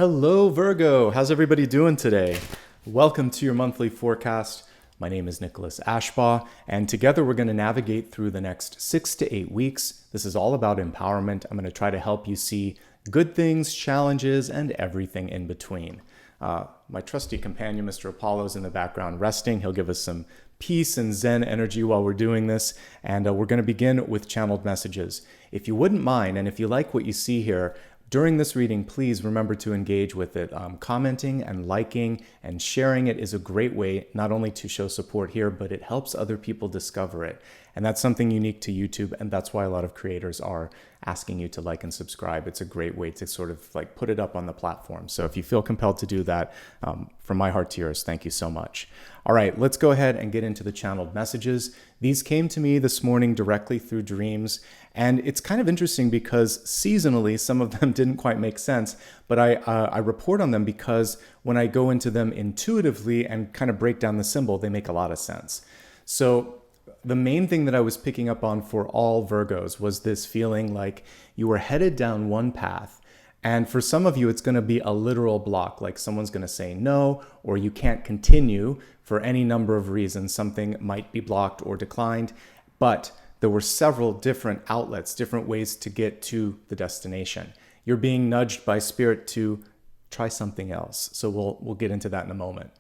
Hello, Virgo. How's everybody doing today? Welcome to your monthly forecast. My name is Nicholas Ashbaugh, and together we're going to navigate through the next 6 to 8 weeks. This is all about empowerment. I'm going to try to help you see good things, challenges, and everything in between. My trusty companion, Mr. Apollo, is in the background resting. He'll give us some peace and zen energy while we're doing this, and we're going to begin with channeled messages. If you wouldn't mind, and if you like what you see here, during this reading, please remember to engage with it. Commenting and liking and sharing it is a great way not only to show support here, but it helps other people discover it. And that's something unique to YouTube, and that's why a lot of creators are asking you to like and subscribe. It's a great way to sort of like put it up on the platform. So if you feel compelled to do that, from my heart to yours, thank you so much. All right, let's go ahead and get into the channeled messages. These came to me this morning directly through dreams, and it's kind of interesting because seasonally, some of them didn't quite make sense, but I report on them because when I go into them intuitively and kind of break down the symbol, they make a lot of sense. So the main thing that I was picking up on for all Virgos was this feeling like you were headed down one path. And for some of you, it's going to be a literal block, like someone's going to say no, or you can't continue for any number of reasons. Something might be blocked or declined, but there were several different outlets, different ways to get to the destination. You're being nudged by spirit to try something else. So we'll get into that in a moment.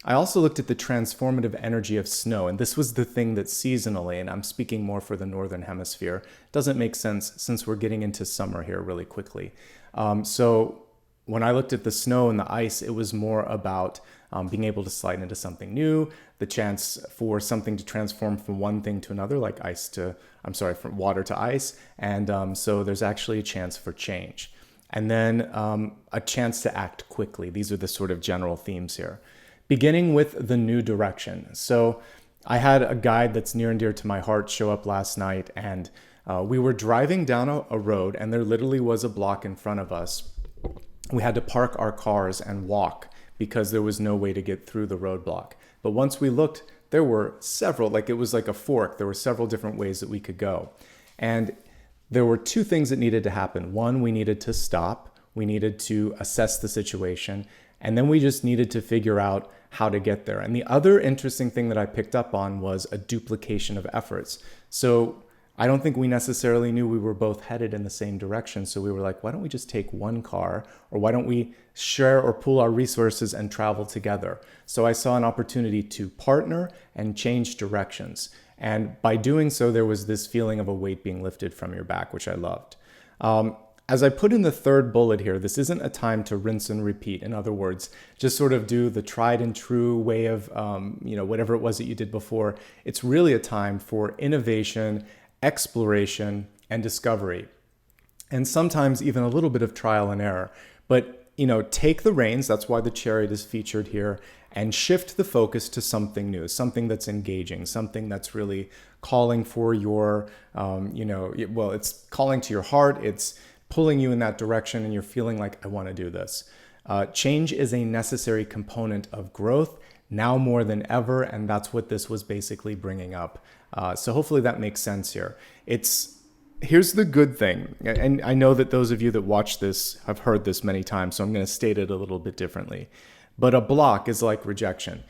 I also looked at the transformative energy of snow, and this was the thing that seasonally, and I'm speaking more for the Northern Hemisphere, doesn't make sense since we're getting into summer here really quickly. So when I looked at the snow and the ice, it was more about being able to slide into something new, the chance for something to transform from one thing to another, like from water to ice. And so there's actually a chance for change. And then a chance to act quickly. These are the sort of general themes here. Beginning with the new direction. So I had a guide that's near and dear to my heart show up last night, and we were driving down a road, and there literally was a block in front of us. We had to park our cars and walk because there was no way to get through the roadblock. But once we looked, there were several, like it was like a fork. There were several different ways that we could go. And there were two things that needed to happen. One, we needed to stop. We needed to assess the situation. And then we just needed to figure out how to get there. And the other interesting thing that I picked up on was a duplication of efforts. So I don't think we necessarily knew we were both headed in the same direction. So we were like, why don't we just take one car, or why don't we share or pool our resources and travel together? So I saw an opportunity to partner and change directions. And by doing so, there was this feeling of a weight being lifted from your back, which I loved. As I put in the third bullet here, this isn't a time to rinse and repeat. In other words, just sort of do the tried and true way of, whatever it was that you did before. It's really a time for innovation, exploration, and discovery. And sometimes even a little bit of trial and error. But, take the reins, that's why the chariot is featured here, and shift the focus to something new, something that's engaging, something that's really calling for your, it's calling to your heart, it's pulling you in that direction, and you're feeling like, I want to do this. Change is a necessary component of growth now more than ever, and that's what this was basically bringing up. So hopefully that makes sense here. Here's the good thing, and I know that those of you that watch this have heard this many times, so I'm going to state it a little bit differently. But a block is like rejection.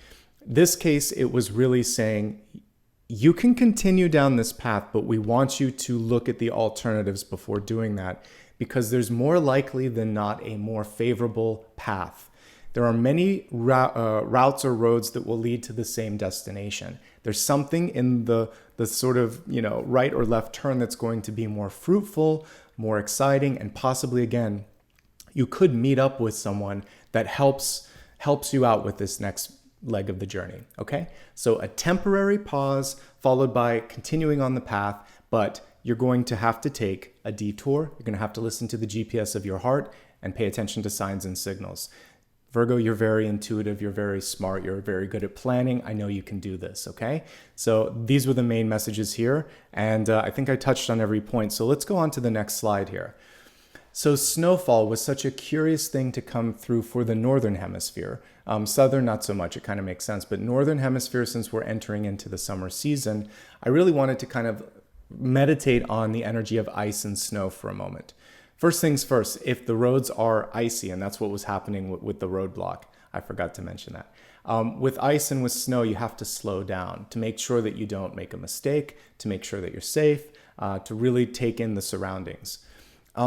This case, it was really saying, you can continue down this path, but we want you to look at the alternatives before doing that, because there's more likely than not a more favorable path. There are many routes or roads that will lead to the same destination. There's something in the sort of, right or left turn that's going to be more fruitful, more exciting, and possibly, again, you could meet up with someone that helps you out with this next leg of the journey, okay? So a temporary pause followed by continuing on the path, but you're going to have to take a detour. You're going to have to listen to the GPS of your heart and pay attention to signs and signals. Virgo, you're very intuitive, you're very smart, you're very good at planning. I know you can do this, okay? So these were the main messages here, and I think I touched on every point. So let's go on to the next slide here. So snowfall was such a curious thing to come through for the Northern Hemisphere. Southern, not so much, it kind of makes sense. But Northern Hemisphere, since we're entering into the summer season, I really wanted to kind of meditate on the energy of ice and snow for a moment. First things first, if the roads are icy, and that's what was happening with the roadblock, I forgot to mention that. With ice and with snow, you have to slow down to make sure that you don't make a mistake, to make sure that you're safe, to really take in the surroundings.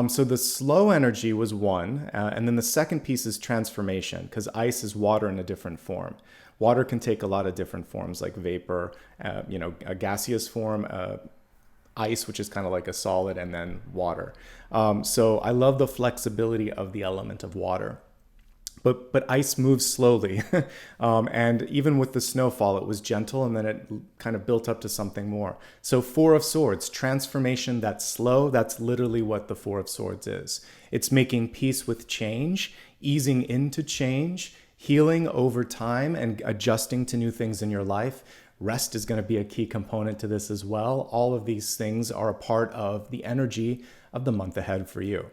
So the slow energy was one, and then the second piece is transformation, because ice is water in a different form. Water can take a lot of different forms, like vapor, a gaseous form, ice, which is kind of like a solid, and then water. So I love the flexibility of the element of water. But ice moves slowly. And even with the snowfall, it was gentle, and then it kind of built up to something more. So Four of Swords, transformation that's slow, that's literally what the Four of Swords is. It's making peace with change, easing into change, healing over time, and adjusting to new things in your life. Rest is going to be a key component to this as well. All of these things are a part of the energy of the month ahead for you.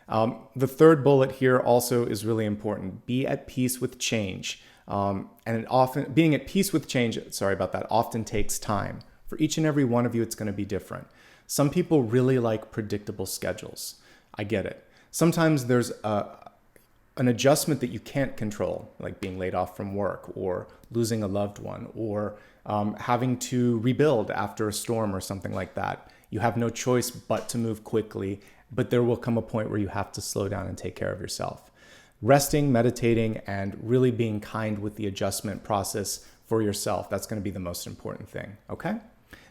The third bullet here also is really important. Be at peace with change. Being at peace with change, often takes time. For each and every one of you, it's going to be different. Some people really like predictable schedules. I get it. Sometimes there's an adjustment that you can't control, like being laid off from work or losing a loved one or having to rebuild after a storm or something like that. You have no choice but to move quickly, but there will come a point where you have to slow down and take care of yourself. Resting, meditating, and really being kind with the adjustment process for yourself, that's going to be the most important thing, okay?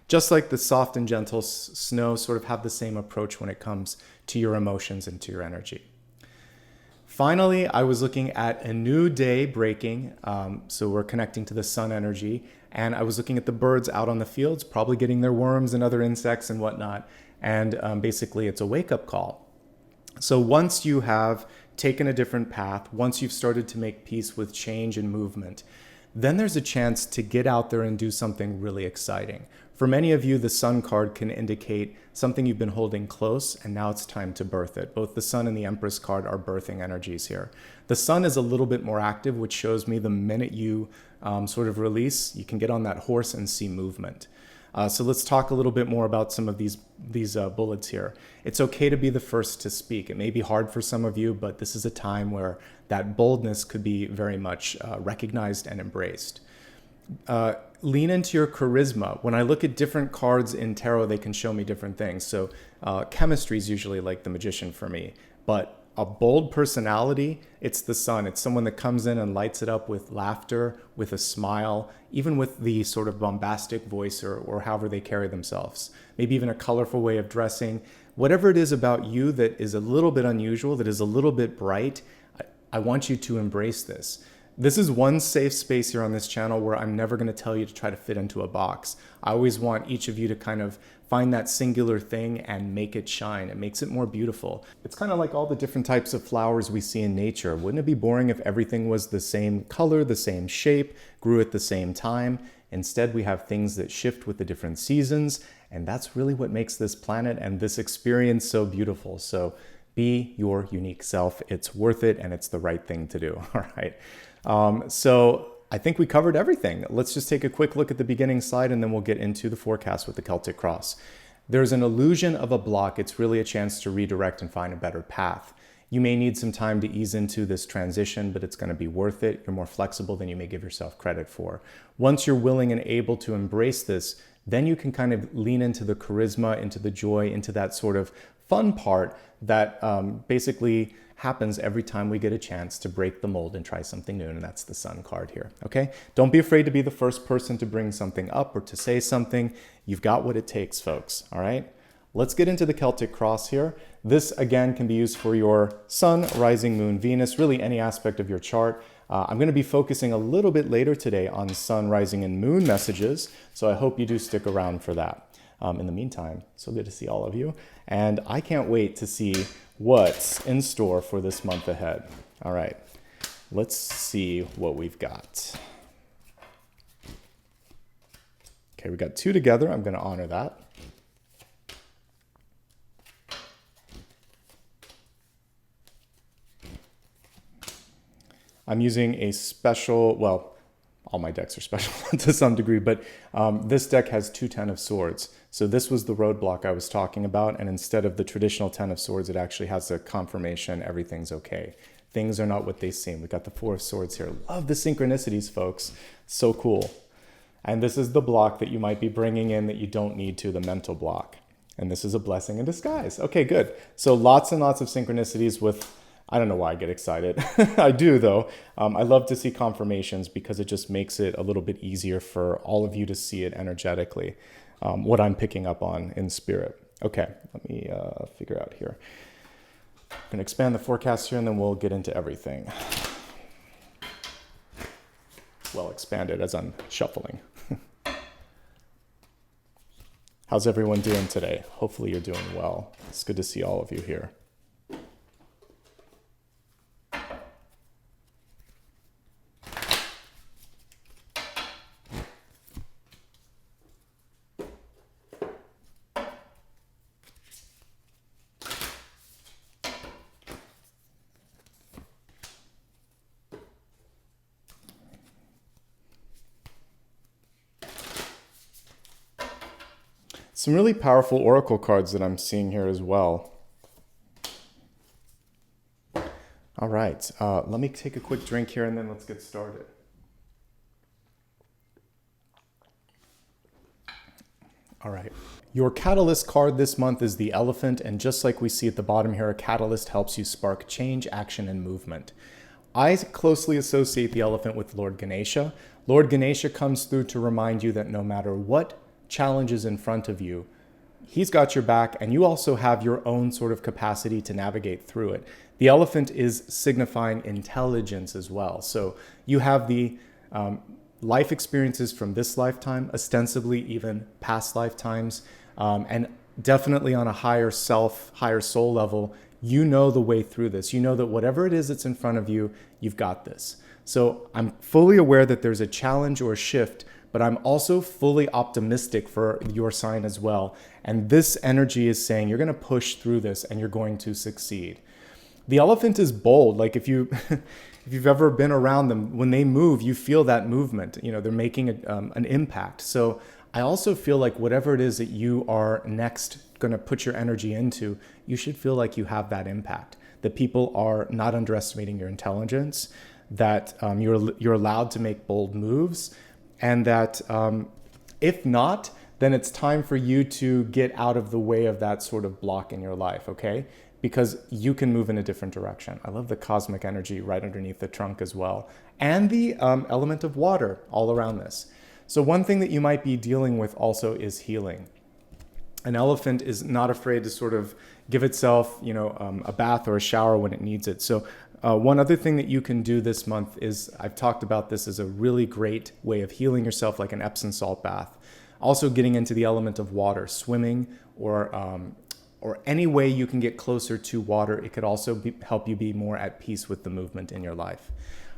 Just like the soft and gentle snow sort of have the same approach when it comes to your emotions and to your energy. Finally, I was looking at a new day breaking, so we're connecting to the sun energy, and I was looking at the birds out on the fields, probably getting their worms and other insects and whatnot, and basically it's a wake-up call. So once you have taken a different path, once you've started to make peace with change and movement, then there's a chance to get out there and do something really exciting. For many of you, the Sun card can indicate something you've been holding close, and now it's time to birth it. Both the Sun and the Empress card are birthing energies here. The Sun is a little bit more active, which shows me the minute you sort of release, you can get on that horse and see movement. So let's talk a little bit more about some of these bullets here. It's okay to be the first to speak. It may be hard for some of you, but this is a time where that boldness could be very much recognized and embraced. Lean into your charisma. When I look at different cards in tarot, they can show me different things. So chemistry is usually like the magician for me, but a bold personality, it's the Sun. It's someone that comes in and lights it up with laughter, with a smile, even with the sort of bombastic voice or however they carry themselves. Maybe even a colorful way of dressing. Whatever it is about you that is a little bit unusual, that is a little bit bright, I want you to embrace this. This is one safe space here on this channel where I'm never going to tell you to try to fit into a box. I always want each of you to kind of find that singular thing and make it shine. It makes it more beautiful. It's kind of like all the different types of flowers we see in nature. Wouldn't it be boring if everything was the same color, the same shape, grew at the same time? Instead, we have things that shift with the different seasons, and that's really what makes this planet and this experience so beautiful. So be your unique self. It's worth it, and it's the right thing to do, all right? So I think we covered everything. Let's just take a quick look at the beginning slide, and then we'll get into the forecast with the Celtic Cross. There's an illusion of a block. It's really a chance to redirect and find a better path. You may need some time to ease into this transition, but it's going to be worth it. You're more flexible than you may give yourself credit for. Once you're willing and able to embrace this, then you can kind of lean into the charisma, into the joy, into that sort of fun part that basically happens every time we get a chance to break the mold and try something new, and that's the Sun card here, okay? Don't be afraid to be the first person to bring something up or to say something. You've got what it takes, folks, all right? Let's get into the Celtic Cross here. This, again, can be used for your Sun, Rising, Moon, Venus, really any aspect of your chart. I'm going to be focusing a little bit later today on Sun, Rising, and Moon messages, so I hope you do stick around for that. In the meantime, so good to see all of you, and I can't wait to see what's in store for this month ahead. All right, let's see what we've got. Okay, we got two together. I'm going to honor that. I'm using a special, well, all my decks are special to some degree, but this deck has 2 Ten of Swords. So this was the roadblock I was talking about, and instead of the traditional Ten of Swords, it actually has a confirmation everything's okay. Things are not what they seem. We got the 4 of Swords here. Love the synchronicities, folks. So cool. And this is the block that you might be bringing in that you don't need to, the mental block. And this is a blessing in disguise. Okay, good. So lots and lots of synchronicities with, I don't know why I get excited. I do though. I love to see confirmations because it just makes it a little bit easier for all of you to see it energetically, what I'm picking up on in spirit. Okay, let me figure out here. I'm going to expand the forecast here and then we'll get into everything. Well expanded as I'm shuffling. How's everyone doing today? Hopefully you're doing well. It's good to see all of you here. Some really powerful oracle cards that I'm seeing here as well. All right, let me take a quick drink here and then let's get started. All right. Your catalyst card this month is the Elephant, and just like we see at the bottom here, a catalyst helps you spark change, action, and movement. I closely associate the Elephant with Lord Ganesha. Lord Ganesha comes through to remind you that no matter what challenges in front of you, he's got your back, and you also have your own sort of capacity to navigate through it. The elephant is signifying intelligence as well. So you have the life experiences from this lifetime, ostensibly even past lifetimes, and definitely on a higher self, higher soul level, you know the way through this. You know that whatever it is that's in front of you, you've got this. So I'm fully aware that there's a challenge or a shift, but I'm also fully optimistic for your sign as well. And this energy is saying you're going to push through this and you're going to succeed. The elephant is bold. Like if you've ever been around them, when they move, you feel that movement. You know, they're making an impact. So I also feel like whatever it is that you are next going to put your energy into, you should feel like you have that impact. That people are not underestimating your intelligence, that you're allowed to make bold moves, and that if not, then it's time for you to get out of the way of that sort of block in your life, okay? Because you can move in a different direction. I love the cosmic energy right underneath the trunk as well. And the element of water all around this. So one thing that you might be dealing with also is healing. An elephant is not afraid to sort of give itself, a bath or a shower when it needs it. So one other thing that you can do this month is, I've talked about this as a really great way of healing yourself, like an Epsom salt bath. Also getting into the element of water, swimming, or any way you can get closer to water. It could also help you be more at peace with the movement in your life.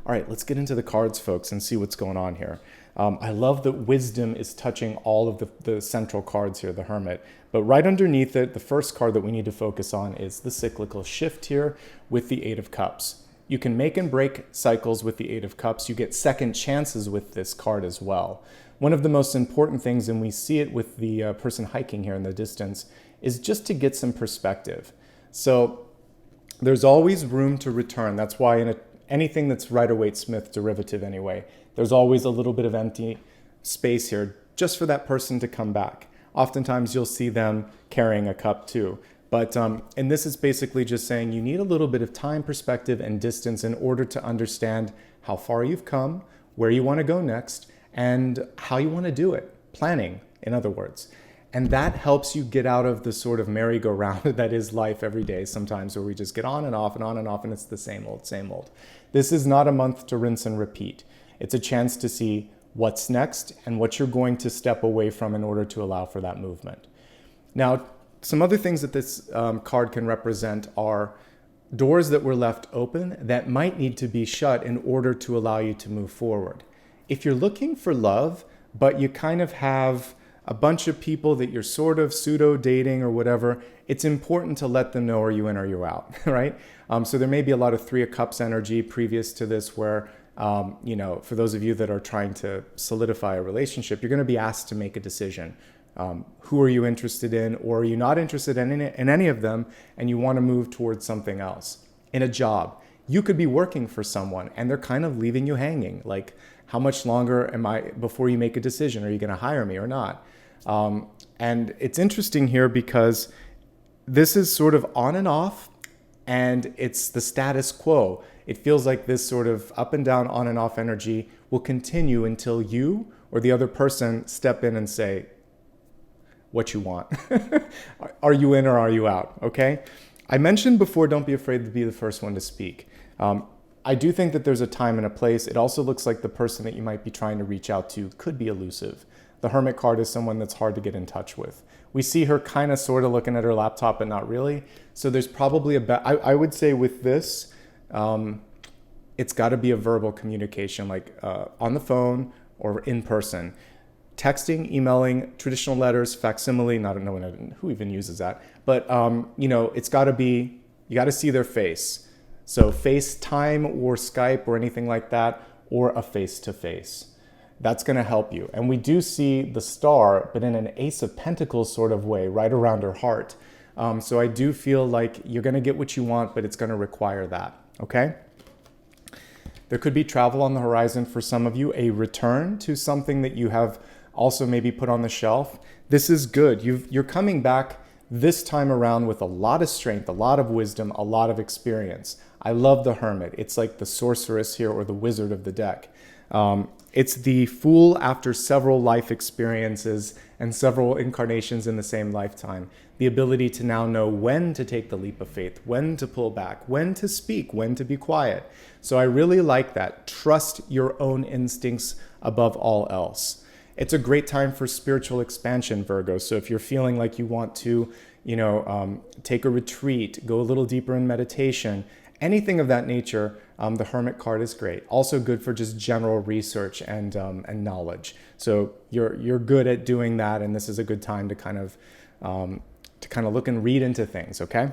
All right, let's get into the cards, folks, and see what's going on here. I love that wisdom is touching all of the central cards here, the Hermit. But right underneath it, the first card that we need to focus on is the cyclical shift here with the Eight of Cups. You can make and break cycles with the Eight of Cups. You get second chances with this card as well. One of the most important things, and we see it with the person hiking here in the distance, is just to get some perspective. So there's always room to return. That's why in anything that's Rider-Waite-Smith derivative anyway, there's always a little bit of empty space here just for that person to come back. Oftentimes you'll see them carrying a cup too. But, and this is basically just saying you need a little bit of time, perspective, and distance in order to understand how far you've come, where you want to go next, and how you want to do it. Planning, in other words. And that helps you get out of the sort of merry-go-round that is life every day sometimes, where we just get on and off and on and off, and it's the same old, same old. This is not a month to rinse and repeat. It's a chance to see what's next and what you're going to step away from in order to allow for that movement. Now, some other things that this card can represent are doors that were left open that might need to be shut in order to allow you to move forward. If you're looking for love, but you kind of have a bunch of people that you're sort of pseudo dating or whatever, it's important to let them know, are you in or you out, right? So there may be a lot of Three of Cups energy previous to this where For those of you that are trying to solidify a relationship, you're going to be asked to make a decision. Who are you interested in, or are you not interested in any of them, and you want to move towards something else? In a job, you could be working for someone and they're kind of leaving you hanging. Like, how much longer am I before you make a decision? Are you going to hire me or not? And it's interesting here because this is sort of on and off, and it's the status quo. It feels like this sort of up and down, on and off energy will continue until you or the other person step in and say what you want. Are you in or are you out? Okay. I mentioned before, don't be afraid to be the first one to speak. I do think that there's a time and a place. It also looks like the person that you might be trying to reach out to could be elusive. The Hermit card is someone that's hard to get in touch with. We see her kind of sort of looking at her laptop, but not really. So there's probably I would say with this, it's got to be a verbal communication, like on the phone or in person. Texting, emailing, traditional letters, facsimile, not knowing who even uses that. But, it's got to be, you got to see their face. So FaceTime or Skype or anything like that, or a face-to-face. That's going to help you. And we do see the star, but in an Ace of Pentacles sort of way, right around her heart. So I do feel like you're going to get what you want, but it's going to require that. Okay? There could be travel on the horizon for some of you, a return to something that you have also maybe put on the shelf. This is good. You're coming back this time around with a lot of strength, a lot of wisdom, a lot of experience. I love the Hermit. It's like the sorceress here, or the wizard of the deck. It's the fool after several life experiences and several incarnations in the same lifetime. The ability to now know when to take the leap of faith, when to pull back, when to speak, when to be quiet. So I really like that. Trust your own instincts above all else. It's a great time for spiritual expansion, Virgo. So if you're feeling like you want to, take a retreat, go a little deeper in meditation, anything of that nature, the Hermit card is great. Also good for just general research and knowledge. So you're good at doing that, and this is a good time to kind of look and read into things. Okay.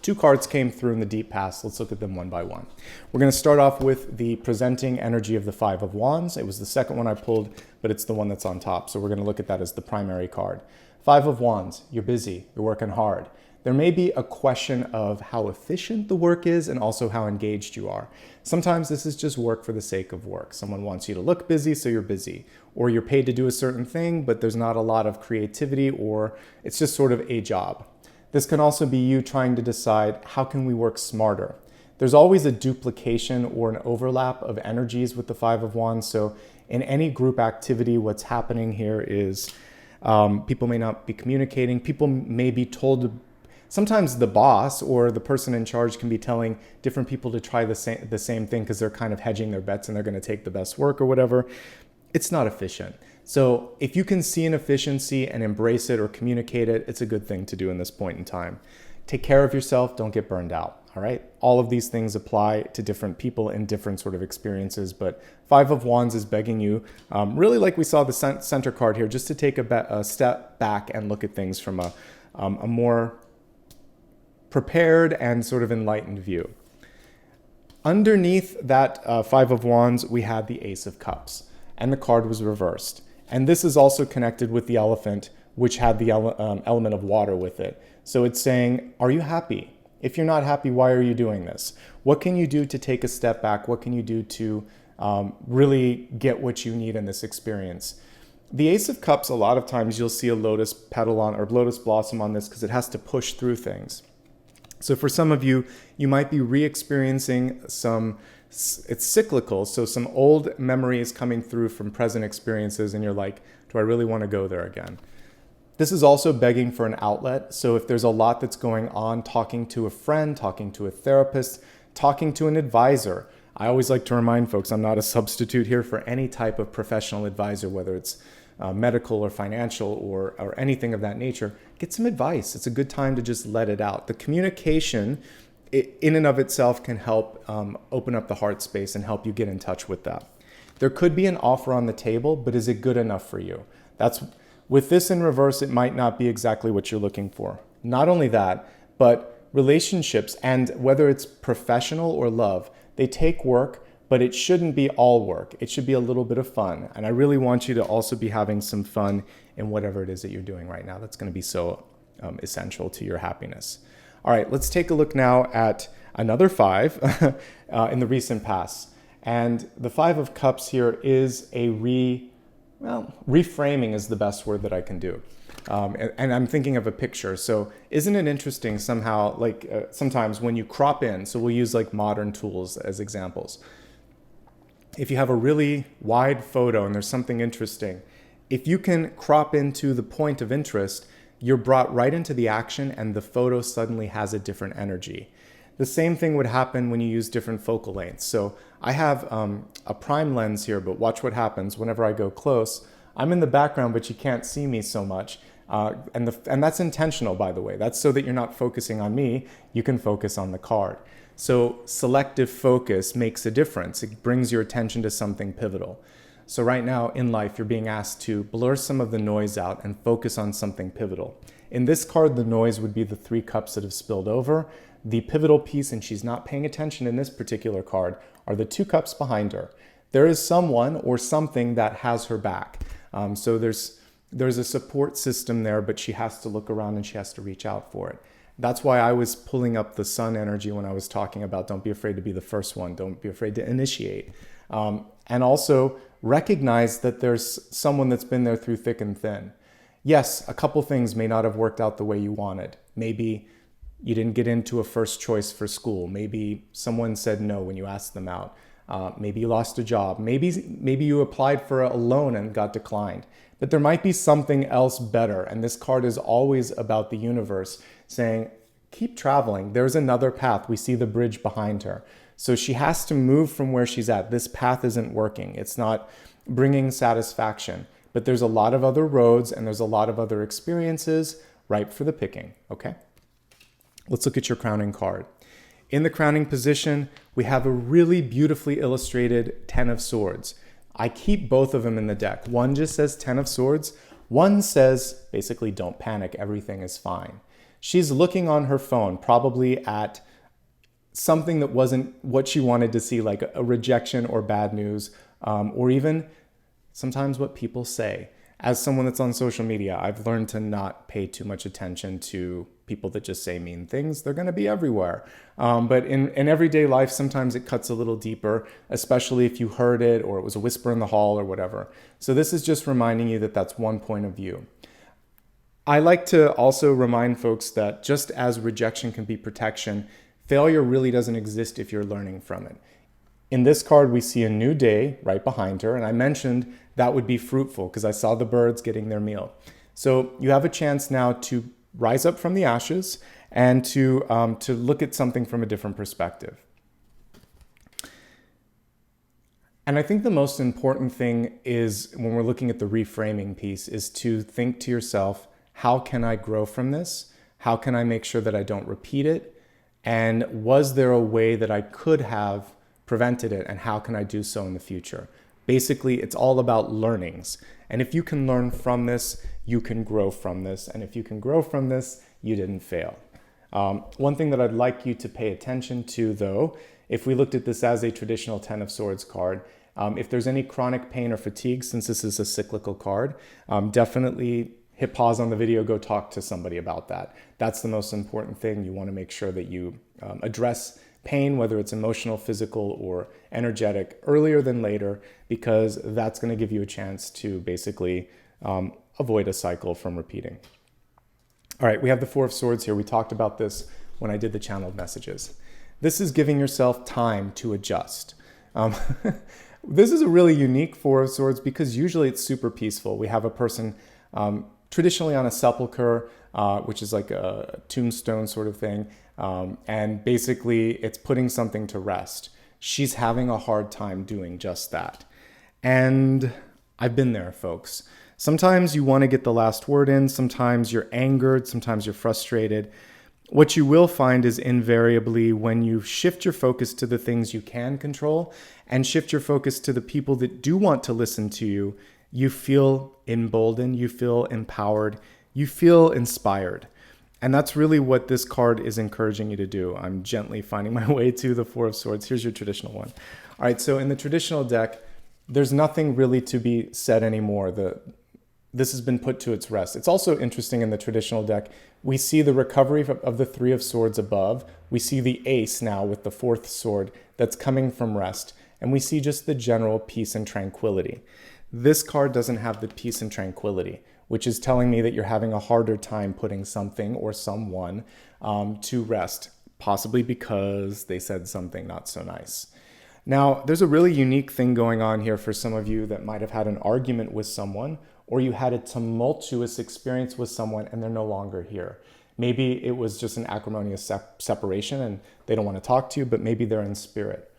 2 cards came through in the deep past. Let's look at them one by one. We're going to start off with the presenting energy of the 5 of Wands. It was the second one I pulled, but it's the one that's on top. So we're going to look at that as the primary card. 5 of Wands, you're busy, you're working hard. There may be a question of how efficient the work is and also how engaged you are. Sometimes this is just work for the sake of work. Someone wants you to look busy, so you're busy. Or you're paid to do a certain thing, but there's not a lot of creativity, or it's just sort of a job. This can also be you trying to decide, how can we work smarter? There's always a duplication or an overlap of energies with the 5 of Wands. So in any group activity, what's happening here is people may not be communicating. People may be told, sometimes the boss or the person in charge can be telling different people to try the same thing because they're kind of hedging their bets and they're going to take the best work or whatever. It's not efficient. So if you can see an efficiency and embrace it or communicate it, it's a good thing to do in this point in time. Take care of yourself. Don't get burned out. All right. All of these things apply to different people in different sort of experiences. But 5 of Wands is begging you, really like we saw the center card here, just to take a step back and look at things from a more prepared and sort of enlightened view. Underneath that 5 of Wands, we had the Ace of Cups, and the card was reversed. And this is also connected with the elephant, which had the element of water with it. So it's saying, are you happy? If you're not happy, why are you doing this? What can you do to take a step back? What can you do to really get what you need in this experience? The Ace of Cups, a lot of times you'll see a lotus petal on, or lotus blossom on this, because it has to push through things. So for some of you, you might be re-experiencing it's cyclical, so some old memories coming through from present experiences, and you're like, do I really want to go there again? This is also begging for an outlet. So if there's a lot that's going on, talking to a friend, talking to a therapist, talking to an advisor. I always like to remind folks, I'm not a substitute here for any type of professional advisor, whether it's medical or financial or anything of that nature. Get some advice. It's a good time to just let it out. The communication in and of itself can help open up the heart space and help you get in touch with that. There could be an offer on the table, but is it good enough for you? With this in reverse, it might not be exactly what you're looking for. Not only that, but relationships, and whether it's professional or love, they take work, but it shouldn't be all work. It should be a little bit of fun. And I really want you to also be having some fun in whatever it is that you're doing right now. That's going to be so essential to your happiness. All right, let's take a look now at another 5 in the recent past. And the 5 of Cups here is a reframing is the best word that I can do. And I'm thinking of a picture. So isn't it interesting somehow, like sometimes when you crop in, so we'll use like modern tools as examples. If you have a really wide photo and there's something interesting, if you can crop into the point of interest, you're brought right into the action and the photo suddenly has a different energy. The same thing would happen when you use different focal lengths. So I have a prime lens here, but watch what happens whenever I go close. I'm in the background, but you can't see me so much. And that's intentional, by the way. That's so that you're not focusing on me. You can focus on the card. So selective focus makes a difference. It brings your attention to something pivotal. So right now in life, you're being asked to blur some of the noise out and focus on something pivotal. In this card, the noise would be the 3 cups that have spilled over. The pivotal piece, and she's not paying attention in this particular card, are the 2 cups behind her. There is someone or something that has her back. So there's a support system there, but she has to look around and she has to reach out for it. That's why I was pulling up the sun energy when I was talking about don't be afraid to be the first one. Don't be afraid to initiate. And also recognize that there's someone that's been there through thick and thin. Yes, a couple things may not have worked out the way you wanted. Maybe you didn't get into a first choice for school. Maybe someone said no when you asked them out. Maybe you lost a job. Maybe you applied for a loan and got declined. But there might be something else better. And this card is always about the universe saying, keep traveling. There's another path. We see the bridge behind her. So she has to move from where she's at. This path isn't working. It's not bringing satisfaction. But there's a lot of other roads and there's a lot of other experiences ripe for the picking. Okay? Let's look at your crowning card. In the crowning position, we have a really beautifully illustrated 10 of Swords. I keep both of them in the deck. One just says 10 of Swords. One says, basically, don't panic, everything is fine. She's looking on her phone, probably at something that wasn't what she wanted to see, like a rejection or bad news, or even sometimes what people say. As someone that's on social media, I've learned to not pay too much attention to people that just say mean things. They're going to be everywhere. But in everyday life, sometimes it cuts a little deeper, especially if you heard it or it was a whisper in the hall or whatever. So this is just reminding you that that's one point of view. I like to also remind folks that just as rejection can be protection, failure really doesn't exist if you're learning from it. In this card, we see a new day right behind her, and I mentioned that would be fruitful because I saw the birds getting their meal. So you have a chance now to rise up from the ashes and to look at something from a different perspective. And I think the most important thing is when we're looking at the reframing piece is to think to yourself, how can I grow from this? How can I make sure that I don't repeat it? And was there a way that I could have prevented it, and how can I do so in the future? Basically, it's all about learnings. And if you can learn from this, you can grow from this. And if you can grow from this, you didn't fail. One thing that I'd like you to pay attention to, though, if we looked at this as a traditional 10 of Swords card, if there's any chronic pain or fatigue, since this is a cyclical card, definitely hit pause on the video, go talk to somebody about that. That's the most important thing. You want to make sure that you address pain, whether it's emotional, physical, or energetic, earlier than later, because that's going to give you a chance to basically avoid a cycle from repeating. All right, we have the 4 of Swords here. We talked about this when I did the channeled messages. This is giving yourself time to adjust. This is a really unique 4 of Swords because usually it's super peaceful. We have a person traditionally on a sepulcher, which is like a tombstone sort of thing. And basically it's putting something to rest. She's having a hard time doing just that. And I've been there, folks. Sometimes you want to get the last word in. Sometimes you're angered. Sometimes you're frustrated. What you will find is invariably when you shift your focus to the things you can control and shift your focus to the people that do want to listen to you, you feel emboldened, you feel empowered, you feel inspired. And that's really what this card is encouraging you to do. I'm gently finding my way to the Four of Swords. Here's your traditional one. All right, so in the traditional deck, there's nothing really to be said anymore. This has been put to its rest. It's also interesting in the traditional deck, we see the recovery of the Three of Swords above. We see the Ace now with the fourth sword that's coming from rest. And we see just the general peace and tranquility. This card doesn't have the peace and tranquility, which is telling me that you're having a harder time putting something or someone to rest, possibly because they said something not so nice. Now, there's a really unique thing going on here for some of you that might have had an argument with someone, or you had a tumultuous experience with someone and they're no longer here. Maybe it was just an acrimonious separation and they don't want to talk to you, but maybe they're in spirit.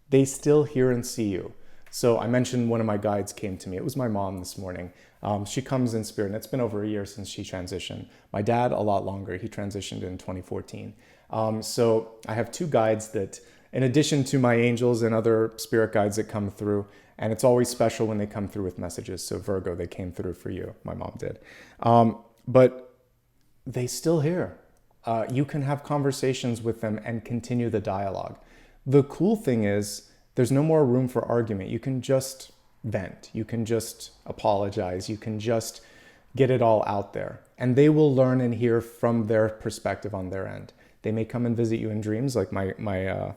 They still hear and see you. So I mentioned one of my guides came to me. It was my mom this morning. She comes in spirit, and it's been over a year since she transitioned. My dad, a lot longer. He transitioned in 2014. So I have two guides that, in addition to my angels and other spirit guides that come through, and it's always special when they come through with messages. So Virgo, they came through for you. My mom did. But they still hear. You can have conversations with them and continue the dialogue. The cool thing is there's no more room for argument. You can just vent. You can just apologize. You can just get it all out there. And they will learn and hear from their perspective on their end. They may come and visit you in dreams like my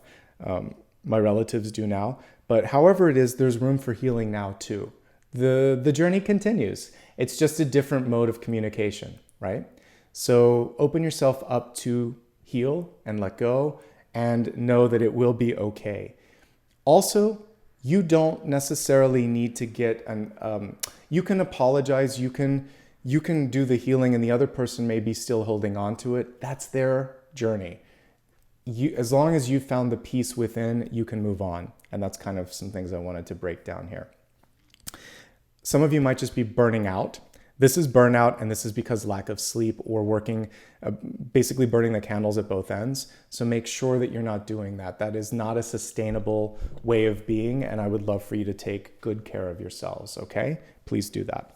relatives do now. But however it is, there's room for healing now too. The journey continues. It's just a different mode of communication, right? So open yourself up to heal and let go and know that it will be okay. Also, you don't necessarily need to get you can apologize, you can do the healing, and the other person may be still holding on to it. That's their journey. As long as you found the peace within, you can move on. And that's kind of some things I wanted to break down here. Some of you might just be burning out. This is burnout, and this is because lack of sleep or working, basically burning the candles at both ends. So make sure that you're not doing that. That is not a sustainable way of being, and I would love for you to take good care of yourselves, okay? Please do that.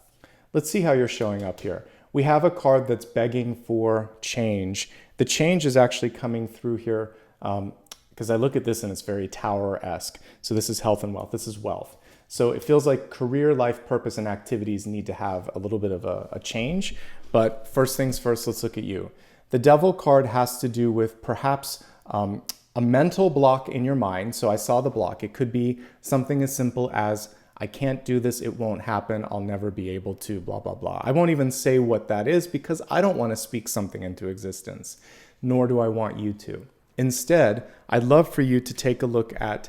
Let's see how you're showing up here. We have a card that's begging for change. The change is actually coming through here because I look at this and it's very Tower-esque. So this is health and wealth. This is wealth. So it feels like career, life, purpose, and activities need to have a little bit of a change. But first things first, let's look at you. The Devil card has to do with perhaps a mental block in your mind. So I saw the block. It could be something as simple as, I can't do this, it won't happen, I'll never be able to, blah, blah, blah. I won't even say what that is because I don't want to speak something into existence, nor do I want you to. Instead, I'd love for you to take a look at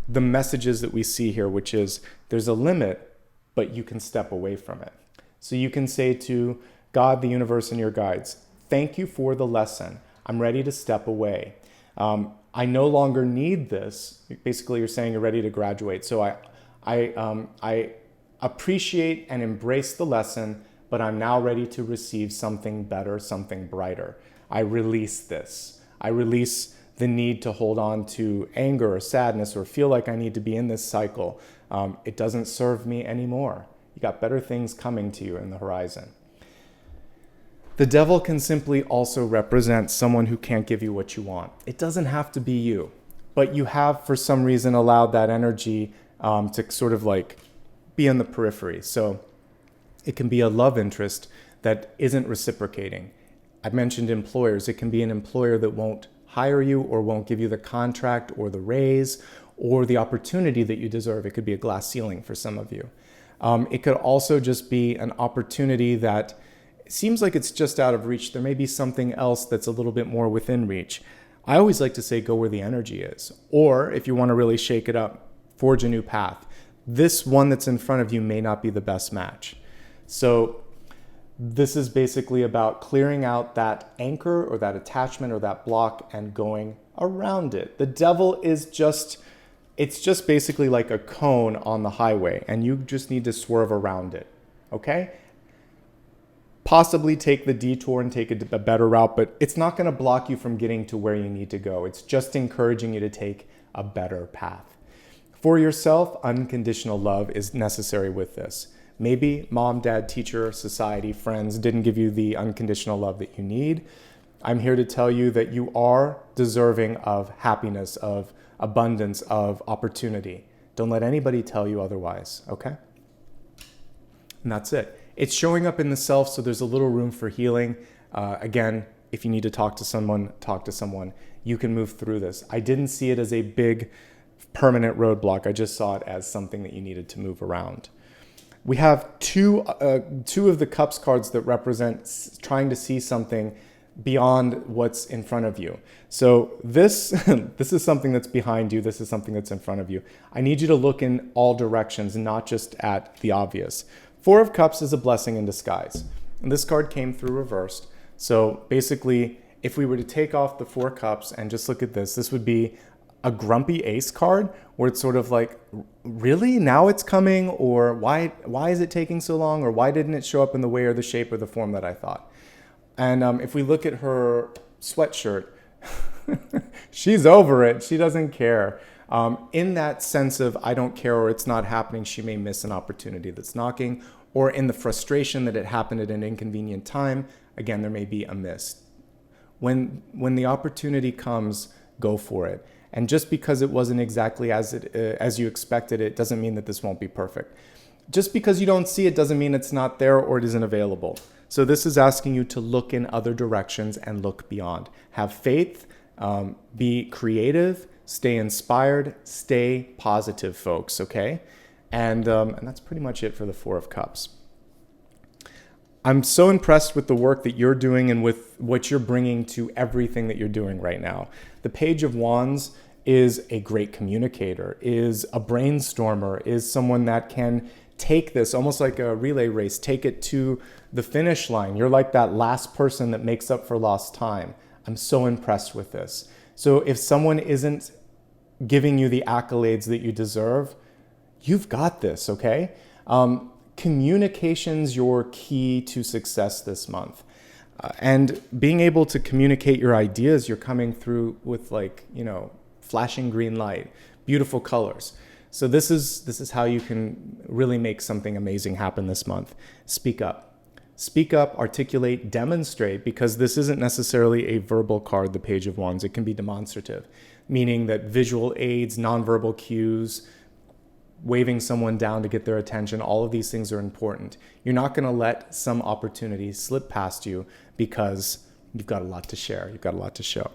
the messages that we see here, which is there's a limit, but you can step away from it. So you can say to God, the universe, and your guides, thank you for the lesson. I'm ready to step away. I no longer need this. Basically, you're saying you're ready to graduate. So I appreciate and embrace the lesson, but I'm now ready to receive something better, something brighter. I release this. I release the need to hold on to anger or sadness or feel like I need to be in this cycle. It doesn't serve me anymore. You got better things coming to you in the horizon. The Devil can simply also represent someone who can't give you what you want. It doesn't have to be you, but you have for some reason allowed that energy to sort of like be in the periphery. So it can be a love interest that isn't reciprocating. I mentioned employers. It can be an employer that won't hire you or won't give you the contract or the raise or the opportunity that you deserve. It could be a glass ceiling for some of you. It could also just be an opportunity that seems like it's just out of reach. There may be something else that's a little bit more within reach. I always like to say go where the energy is. Or if you want to really shake it up, forge a new path. This one that's in front of you may not be the best match. So this is basically about clearing out that anchor or that attachment or that block and going around it. The Devil is it's just basically like a cone on the highway and you just need to swerve around it, okay? Possibly take the detour and take a better route, but it's not going to block you from getting to where you need to go. It's just encouraging you to take a better path. For yourself, unconditional love is necessary with this. Maybe mom, dad, teacher, society, friends didn't give you the unconditional love that you need. I'm here to tell you that you are deserving of happiness, of abundance, of opportunity. Don't let anybody tell you otherwise, okay? And that's it. It's showing up in the self, so there's a little room for healing. Again, if you need to talk to someone, talk to someone. You can move through this. I didn't see it as a big permanent roadblock. I just saw it as something that you needed to move around. We have two of the Cups cards that represent trying to see something beyond what's in front of you. So this is something that's behind you. This is something that's in front of you. I need you to look in all directions, not just at the obvious. Four of Cups is a blessing in disguise. And this card came through reversed. So basically, if we were to take off the Four Cups and just look at this, this would be a grumpy ace card where it's sort of like, really? Now it's coming? Or why is it taking so long? Or why didn't it show up in the way or the shape or the form that I thought? And if we look at her sweatshirt, she's over it. She doesn't care. In that sense of I don't care or it's not happening, she may miss an opportunity that's knocking. Or in the frustration that it happened at an inconvenient time, again, there may be a miss. When the opportunity comes, go for it. And just because it wasn't exactly as you expected it doesn't mean that this won't be perfect. Just because you don't see it doesn't mean it's not there or it isn't available. So this is asking you to look in other directions and look beyond. Have faith, be creative, stay inspired, stay positive, folks, okay? And that's pretty much it for the Four of Cups. I'm so impressed with the work that you're doing and with what you're bringing to everything that you're doing right now. The Page of Wands is a great communicator, is a brainstormer, is someone that can take this almost like a relay race, take it to the finish line. You're like that last person that makes up for lost time. I'm so impressed with this. So if someone isn't giving you the accolades that you deserve, you've got this, okay? Communication's your key to success this month. And being able to communicate your ideas, you're coming through with flashing green light, beautiful colors. So this is how you can really make something amazing happen this month. Speak up. Speak up, articulate, demonstrate, because this isn't necessarily a verbal card, the Page of Wands. It can be demonstrative, meaning that visual aids, nonverbal cues, waving someone down to get their attention, all of these things are important. You're not going to let some opportunity slip past you because you've got a lot to share. You've got a lot to show.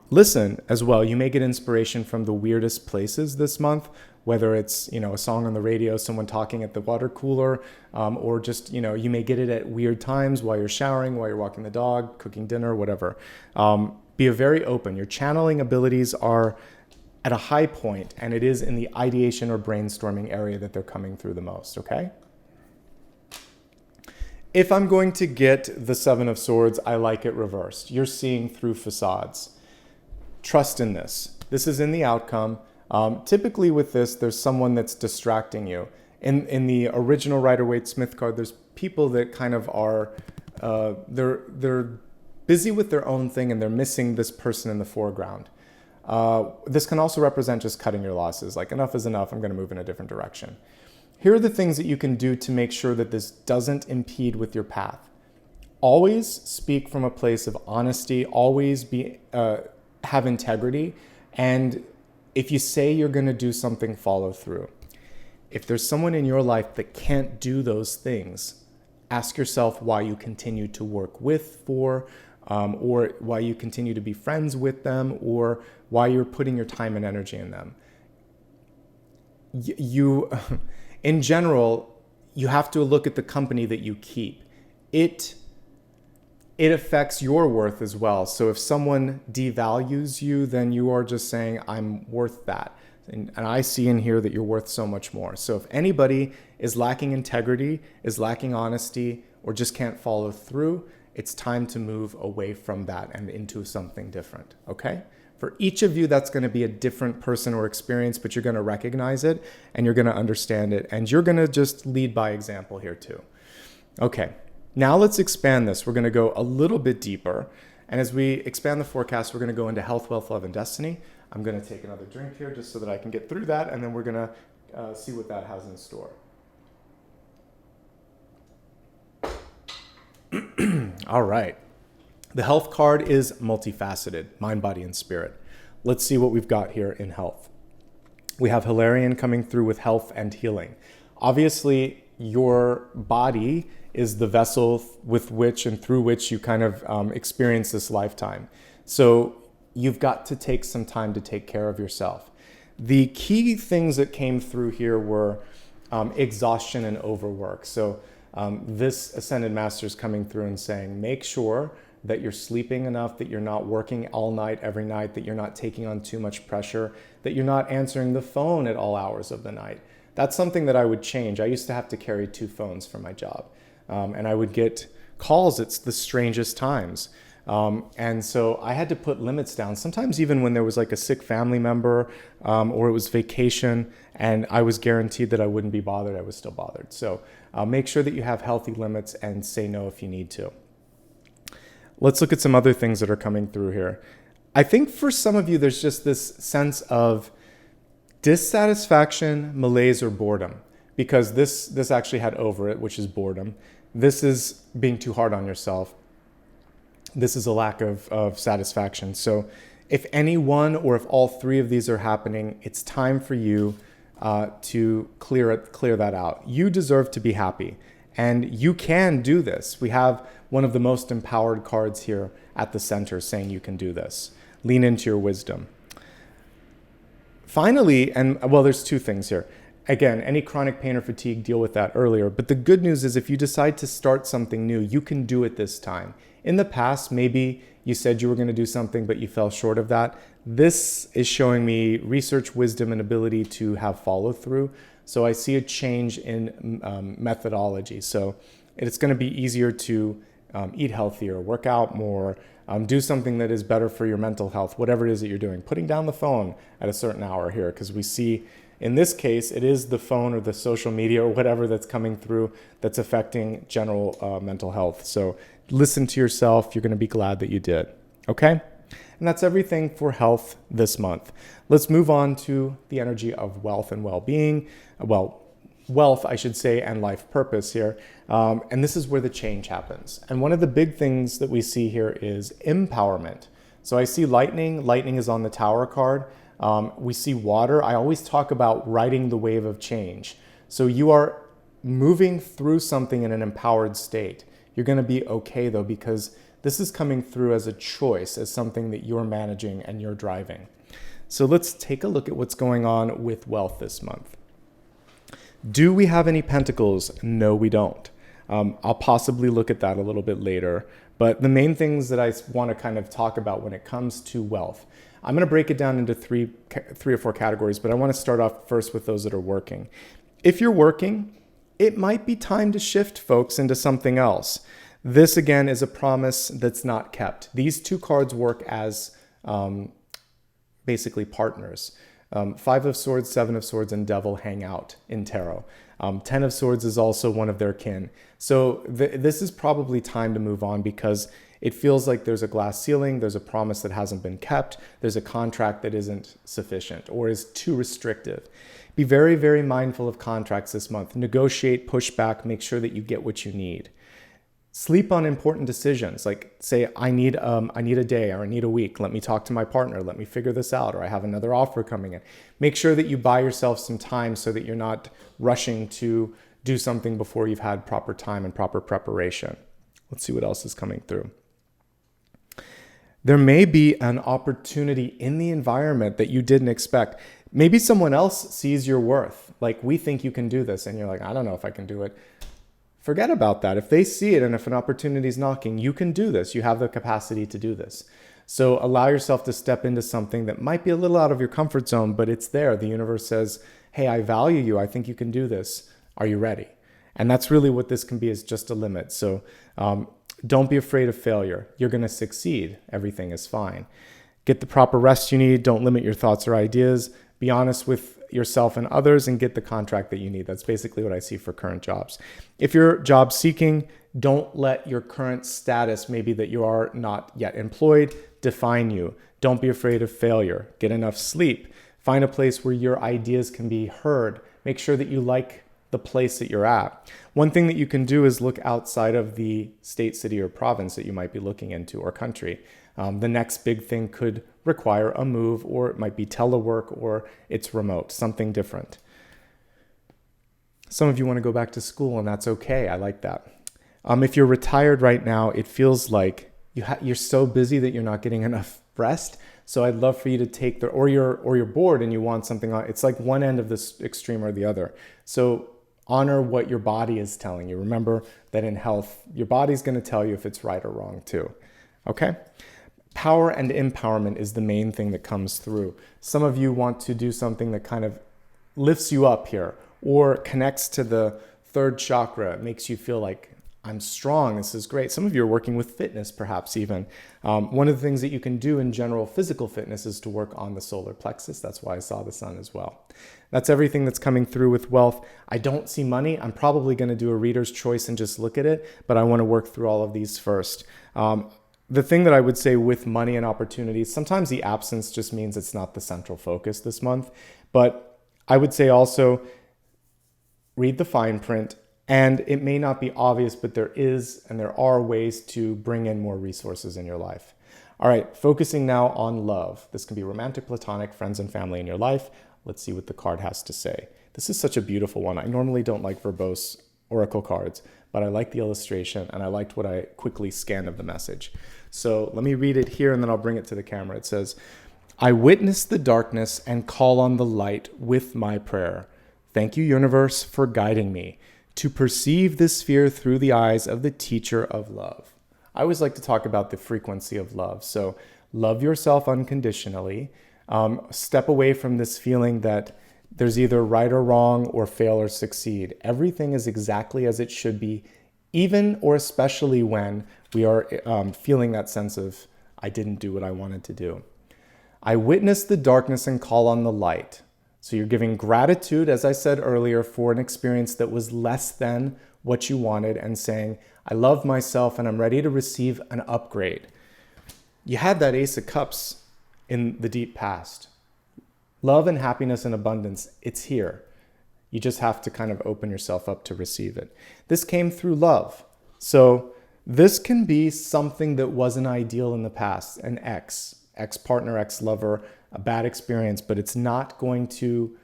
Listen as well. You may get inspiration from the weirdest places this month, whether it's, a song on the radio, someone talking at the water cooler, or just, you may get it at weird times while you're showering, while you're walking the dog, cooking dinner, whatever. Be very open. Your channeling abilities are at a high point, and it is in the ideation or brainstorming area that they're coming through the most, okay? If I'm going to get the Seven of Swords, I like it reversed. You're seeing through facades. Trust in this. This is in the outcome. Typically with this, there's someone that's distracting you. In the original Rider-Waite-Smith card, there's people that kind of are, they're busy with their own thing and they're missing this person in the foreground. This can also represent just cutting your losses. Like, enough is enough, I'm going to move in a different direction. Here are the things that you can do to make sure that this doesn't impede with your path. Always speak from a place of honesty. Always have integrity. And if you say you're going to do something, follow through. If there's someone in your life that can't do those things, ask yourself why you continue to work with, or why you continue to be friends with them, or why you're putting your time and energy in them. In general, you have to look at the company that you keep. It affects your worth as well. So if someone devalues you, then you are just saying, I'm worth that. And I see in here that you're worth so much more. So if anybody is lacking integrity, is lacking honesty, or just can't follow through, it's time to move away from that and into something different, okay? For each of you, that's going to be a different person or experience, but you're going to recognize it and you're going to understand it, and you're going to just lead by example here too. Okay, now let's expand this. We're going to go a little bit deeper, and as we expand the forecast, we're going to go into health, wealth, love, and destiny. I'm going to take another drink here just so that I can get through that, and then we're going to see what that has in store. All right. The health card is multifaceted, mind, body, and spirit. Let's see what we've got here in health. We have Hilarion coming through with health and healing. Obviously, your body is the vessel with which and through which you kind of experience this lifetime. So you've got to take some time to take care of yourself. The key things that came through here were exhaustion and overwork. So this Ascended Master is coming through and saying, make sure that you're sleeping enough, that you're not working all night, every night, that you're not taking on too much pressure, that you're not answering the phone at all hours of the night. That's something that I would change. I used to have to carry 2 phones for my job, and I would get calls at the strangest times. And so I had to put limits down, sometimes even when there was like a sick family member or it was vacation and I was guaranteed that I wouldn't be bothered, I was still bothered. So make sure that you have healthy limits and say no if you need to. Let's look at some other things that are coming through here. I think for some of you, there's just this sense of dissatisfaction, malaise, or boredom, because this actually had over it, which is boredom. This is being too hard on yourself. This is a lack of satisfaction. So if any one or if all 3 of these are happening, it's time for you to clear that out. You deserve to be happy, and you can do this. We have one of the most empowered cards here at the center saying you can do this. Lean into your wisdom. Finally, and well, there's 2 things here. Again, any chronic pain or fatigue, deal with that earlier. But the good news is if you decide to start something new, you can do it this time. In the past, maybe you said you were going to do something, but you fell short of that. This is showing me research, wisdom, and ability to have follow through. So I see a change in methodology. So it's going to be easier to eat healthier, work out more, do something that is better for your mental health, whatever it is that you're doing. Putting down the phone at a certain hour here, because we see in this case, it is the phone or the social media or whatever that's coming through that's affecting general mental health. So listen to yourself. You're going to be glad that you did. Okay? And that's everything for health this month. Let's move on to the energy of wealth and well-being. Well, wealth, I should say, and life purpose here. And this is where the change happens. And one of the big things that we see here is empowerment. So I see lightning. Lightning is on the Tower card. We see water. I always talk about riding the wave of change. So you are moving through something in an empowered state. You're going to be okay though, because this is coming through as a choice, as something that you're managing and you're driving. So let's take a look at what's going on with wealth this month. Do we have any pentacles? No, we don't. I'll possibly look at that a little bit later. But the main things that I want to kind of talk about when it comes to wealth, I'm going to break it down into three or four categories, but I want to start off first with those that are working. If you're working, it might be time to shift, folks, into something else. This, again, is a promise that's not kept. These 2 cards work as basically partners. 5 of Swords, 7 of Swords, and Devil hang out in tarot. 10 of Swords is also one of their kin. So this is probably time to move on, because it feels like there's a glass ceiling, there's a promise that hasn't been kept, there's a contract that isn't sufficient or is too restrictive. Be very, very mindful of contracts this month. Negotiate, push back, make sure that you get what you need. Sleep on important decisions, like say, I need a day or I need a week. Let me talk to my partner. Let me figure this out, or I have another offer coming in. Make sure that you buy yourself some time so that you're not rushing to do something before you've had proper time and proper preparation. Let's see what else is coming through. There may be an opportunity in the environment that you didn't expect. Maybe someone else sees your worth. Like, we think you can do this, and you're like, I don't know if I can do it. Forget about that. If they see it and if an opportunity is knocking, you can do this. You have the capacity to do this. So allow yourself to step into something that might be a little out of your comfort zone, but it's there. The universe says, hey, I value you. I think you can do this. Are you ready? And that's really what this can be, is just a limit. So don't be afraid of failure. You're going to succeed. Everything is fine. Get the proper rest you need. Don't limit your thoughts or ideas. Be honest with yourself and others, and get the contract that you need. That's basically what I see for current jobs. If you're job seeking, don't let your current status, maybe that you are not yet employed, define you. Don't be afraid of failure. Get enough sleep. Find a place where your ideas can be heard. Make sure that you like the place that you're at. One thing that you can do is look outside of the state, city, or province that you might be looking into, or country. The next big thing could require a move, or it might be telework, or it's remote, something different. Some of you want to go back to school, and that's okay. I like that. If you're retired right now, it feels like you're so busy that you're not getting enough rest. So I'd love for you to take or you're bored and you want something on. It's like one end of this extreme or the other. So honor what your body is telling you. Remember that in health, your body's going to tell you if it's right or wrong too. Okay? Power and empowerment is the main thing that comes through. Some of you want to do something that kind of lifts you up here or connects to the third chakra. It makes you feel like, I'm strong, this is great. Some of you are working with fitness, perhaps even. One of the things that you can do in general physical fitness is to work on the solar plexus. That's why I saw the sun as well. That's everything that's coming through with wealth. I don't see money. I'm probably going to do a reader's choice and just look at it, but I want to work through all of these first. The thing that I would say with money and opportunities, sometimes the absence just means it's not the central focus this month. But I would say also read the fine print. And it may not be obvious, but there are ways to bring in more resources in your life. All right, focusing now on love. This can be romantic, platonic, friends and family in your life. Let's see what the card has to say. This is such a beautiful one. I normally don't like verbose oracle cards, but I like the illustration and I liked what I quickly scanned of the message. So let me read it here and then I'll bring it to the camera. It says, I witness the darkness and call on the light with my prayer. Thank you, universe, for guiding me to perceive this sphere through the eyes of the teacher of love. I always like to talk about the frequency of love. So love yourself unconditionally. Step away from this feeling that there's either right or wrong or fail or succeed. Everything is exactly as it should be, even or especially when we are feeling that sense of, I didn't do what I wanted to do. I witness the darkness and call on the light. So you're giving gratitude, as I said earlier, for an experience that was less than what you wanted and saying, I love myself and I'm ready to receive an upgrade. You had that Ace of Cups in the deep past. Love and happiness and abundance, it's here. You just have to kind of open yourself up to receive it. This came through love. So this can be something that wasn't ideal in the past, an ex-partner, ex-lover, a bad experience, but it's not going to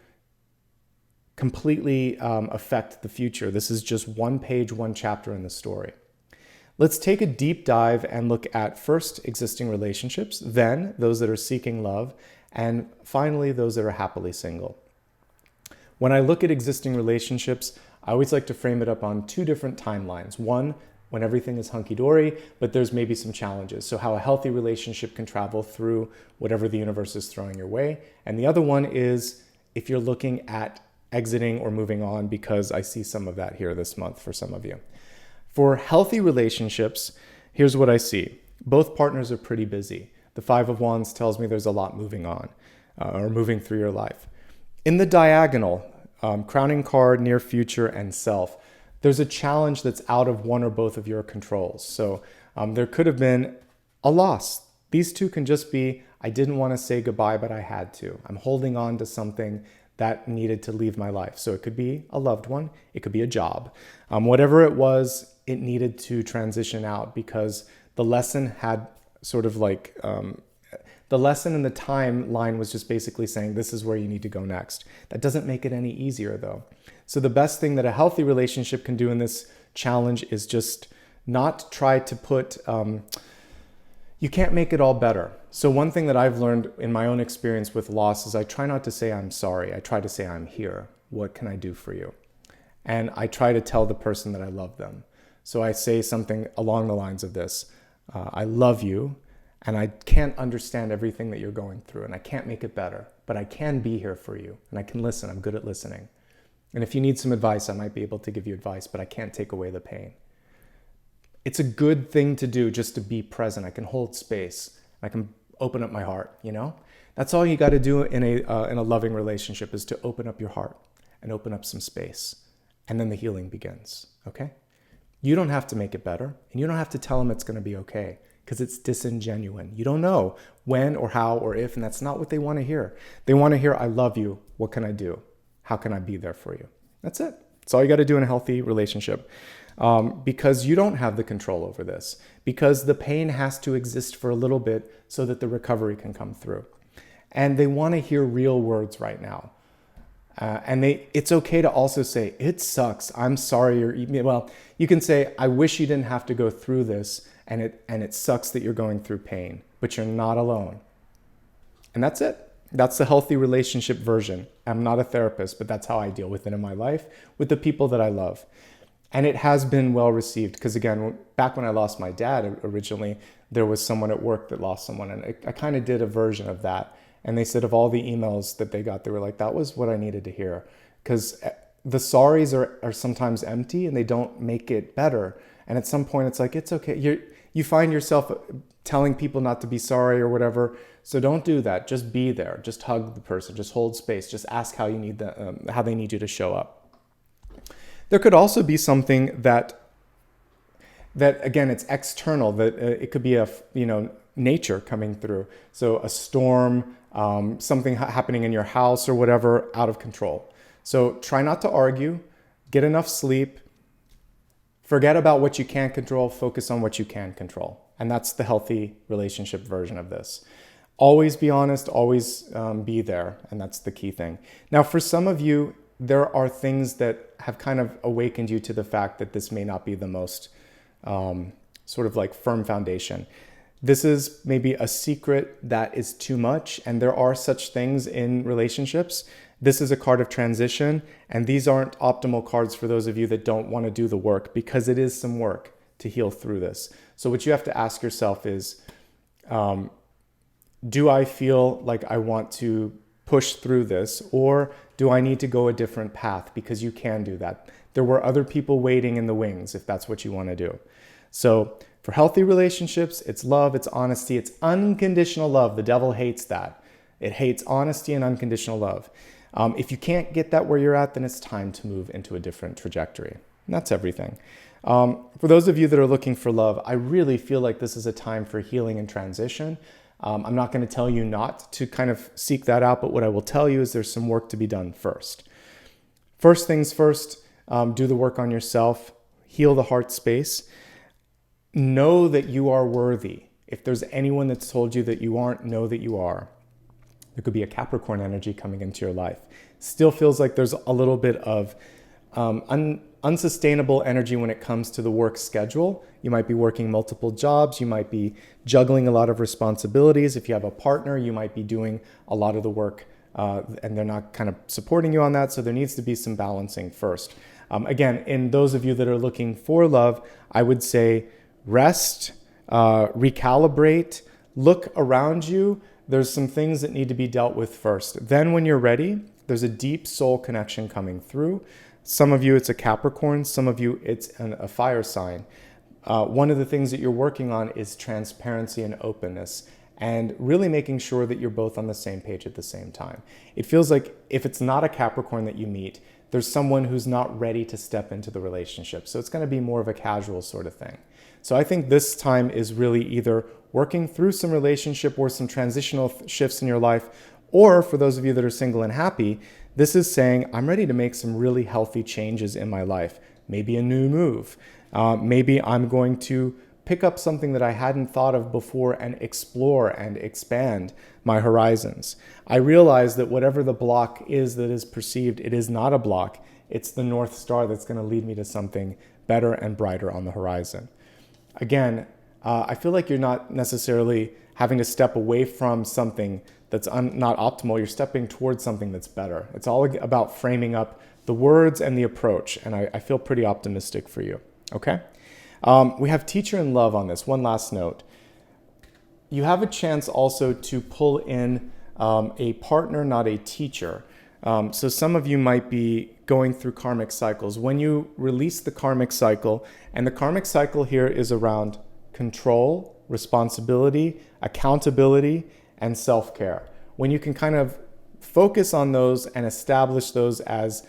completely affect the future. This is just one page, one chapter in the story. Let's take a deep dive and look at first existing relationships, then those that are seeking love, and finally those that are happily single. When I look at existing relationships, I always like to frame it up on two different timelines. One, when everything is hunky-dory, but there's maybe some challenges. So how a healthy relationship can travel through whatever the universe is throwing your way. And the other one is if you're looking at exiting or moving on, because I see some of that here this month for some of you. For healthy relationships, here's what I see. Both partners are pretty busy. The Five of Wands tells me there's a lot moving on or moving through your life. In the diagonal, crowning card, near future, and self, there's a challenge that's out of one or both of your controls. So there could have been a loss. These two can just be, I didn't want to say goodbye, but I had to. I'm holding on to something that needed to leave my life. So it could be a loved one. It could be a job. Whatever it was, it needed to transition out because the lesson had sort of like, the lesson and the timeline was just basically saying, this is where you need to go next. That doesn't make it any easier though. So the best thing that a healthy relationship can do in this challenge is just not try to put, you can't make it all better. So one thing that I've learned in my own experience with loss is I try not to say I'm sorry. I try to say I'm here. What can I do for you? And I try to tell the person that I love them. So I say something along the lines of this. I love you and I can't understand everything that you're going through and I can't make it better, but I can be here for you and I can listen. I'm good at listening. And if you need some advice, I might be able to give you advice, but I can't take away the pain. It's a good thing to do just to be present. I can hold space. I can open up my heart, you know? That's all you got to do in a loving relationship is to open up your heart and open up some space. And then the healing begins, okay? You don't have to make it better and you don't have to tell them it's going to be okay because it's disingenuous. You don't know when or how or if, and that's not what they want to hear. They want to hear, I love you. What can I do? How can I be there for you? That's it. That's all you got to do in a healthy relationship. Because you don't have the control over this, because the pain has to exist for a little bit so that the recovery can come through. And they want to hear real words right now. It's okay to also say, it sucks, I'm sorry, or well, you can say, I wish you didn't have to go through this, and it sucks that you're going through pain, but you're not alone. And that's it. That's the healthy relationship version. I'm not a therapist, but that's how I deal with it in my life, with the people that I love. And it has been well received, because again, back when I lost my dad originally, there was someone at work that lost someone, and I kind of did a version of that. And they said of all the emails that they got, they were like, that was what I needed to hear. Because the sorries are sometimes empty and they don't make it better. And at some point it's like, it's okay. You find yourself telling people not to be sorry or whatever. So don't do that. Just be there. Just hug the person. Just hold space. Just ask how they need you to show up. There could also be something that again, it's external, that it could be nature coming through. So a storm, something happening in your house or whatever, out of control. So try not to argue, get enough sleep, forget about what you can't control, focus on what you can control. And that's the healthy relationship version of this. Always be honest, always be there. And that's the key thing. Now, for some of you, there are things that have kind of awakened you to the fact that this may not be the most sort of like firm foundation. This is maybe a secret that is too much, and there are such things in relationships. This is a card of transition, and these aren't optimal cards for those of you that don't want to do the work, because it is some work to heal through this. So what you have to ask yourself is, do I feel like I want to push through this, or do I need to go a different path? Because you can do that. There were other people waiting in the wings if that's what you want to do. So for healthy relationships, it's love, it's honesty, it's unconditional love. The devil hates that. It hates honesty and unconditional love. If you can't get that where you're at, then it's time to move into a different trajectory. And that's everything. For those of you that are looking for love, I really feel like this is a time for healing and transition. I'm not going to tell you not to kind of seek that out, but what I will tell you is there's some work to be done first. First things first, do the work on yourself, heal the heart space. Know that you are worthy. If there's anyone that's told you that you aren't, know that you are. There could be a Capricorn energy coming into your life. Still feels like there's a little bit of unsustainable energy when it comes to the work schedule. You might be working multiple jobs. You might be juggling a lot of responsibilities. If you have a partner, you might be doing a lot of the work and they're not kind of supporting you on that. So there needs to be some balancing first. Again, in those of you that are looking for love, I would say rest, recalibrate, look around you. There's some things that need to be dealt with first. Then when you're ready, there's a deep soul connection coming through. Some of you, it's a Capricorn. Some of you, it's a fire sign. One of the things that you're working on is transparency and openness, and really making sure that you're both on the same page at the same time. It feels like if it's not a Capricorn that you meet, there's someone who's not ready to step into the relationship. So it's going to be more of a casual sort of thing. So I think this time is really either working through some relationship or some transitional shifts in your life, or for those of you that are single and happy, this is saying, I'm ready to make some really healthy changes in my life. Maybe a new move. Maybe I'm going to pick up something that I hadn't thought of before and explore and expand my horizons. I realize that whatever the block is that is perceived, it is not a block. It's the North Star that's going to lead me to something better and brighter on the horizon. Again, I feel like you're not necessarily having to step away from something that's not optimal. You're stepping towards something that's better. It's all about framing up the words and the approach, and I feel pretty optimistic for you, okay? We have teacher and love on this. One last note. You have a chance also to pull in a partner, not a teacher. So some of you might be going through karmic cycles. When you release the karmic cycle, and the karmic cycle here is around control, responsibility, accountability, and self-care. When you can kind of focus on those and establish those as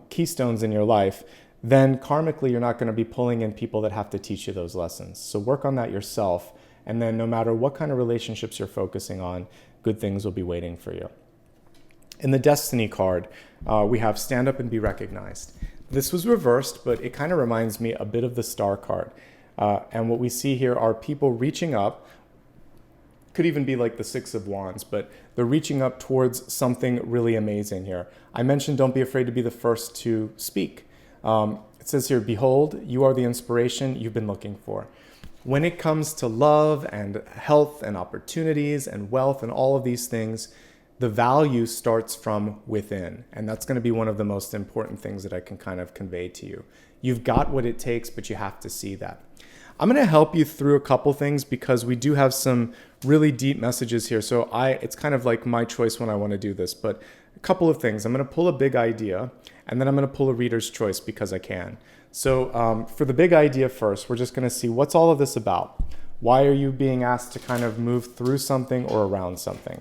keystones in your life, then karmically you're not going to be pulling in people that have to teach you those lessons. So work on that yourself, and then no matter what kind of relationships you're focusing on, good things will be waiting for you. In the Destiny card, we have stand up and be recognized. This was reversed, but it kind of reminds me a bit of the Star card. And what we see here are people reaching up. Could even be like the Six of Wands, but they're reaching up towards something really amazing here. I mentioned don't be afraid to be the first to speak. It says here, behold, you are the inspiration you've been looking for. When it comes to love and health and opportunities and wealth and all of these things, the value starts from within. And that's going to be one of the most important things that I can kind of convey to you. You've got what it takes, but you have to see that. I'm going to help you through a couple things because we do have some really deep messages here. So it's kind of like my choice when I want to do this, but a couple of things. I'm going to pull a big idea and then I'm going to pull a reader's choice because I can. So for the big idea first, we're just going to see what's all of this about. Why are you being asked to kind of move through something or around something?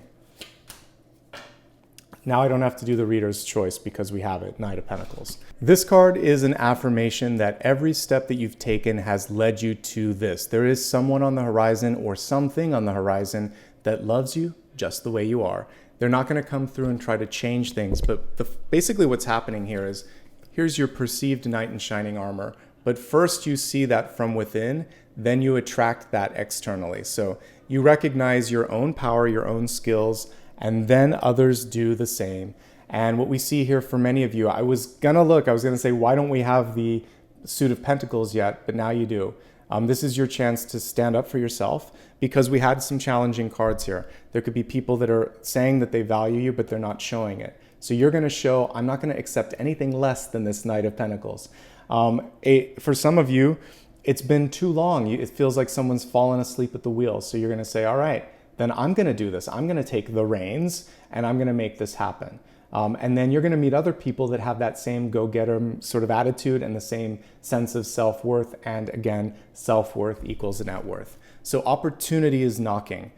Now I don't have to do the reader's choice because we have it, Knight of Pentacles. This card is an affirmation that every step that you've taken has led you to this. There is someone on the horizon or something on the horizon that loves you just the way you are. They're not going to come through and try to change things, but basically what's happening here is, here's your perceived knight in shining armor, but first you see that from within, then you attract that externally. So you recognize your own power, your own skills, and then others do the same. And what we see here for many of you, I was going to say, why don't we have the Suit of Pentacles yet? But now you do. This is your chance to stand up for yourself because we had some challenging cards here. There could be people that are saying that they value you, but they're not showing it. So you're going to show, I'm not going to accept anything less than this Knight of Pentacles. For some of you, it's been too long. It feels like someone's fallen asleep at the wheel. So you're going to say, all right, then I'm going to do this. I'm going to take the reins and I'm going to make this happen. And then you're going to meet other people that have that same go-getter sort of attitude and the same sense of self-worth. And again, self-worth equals a net worth. So opportunity is knocking.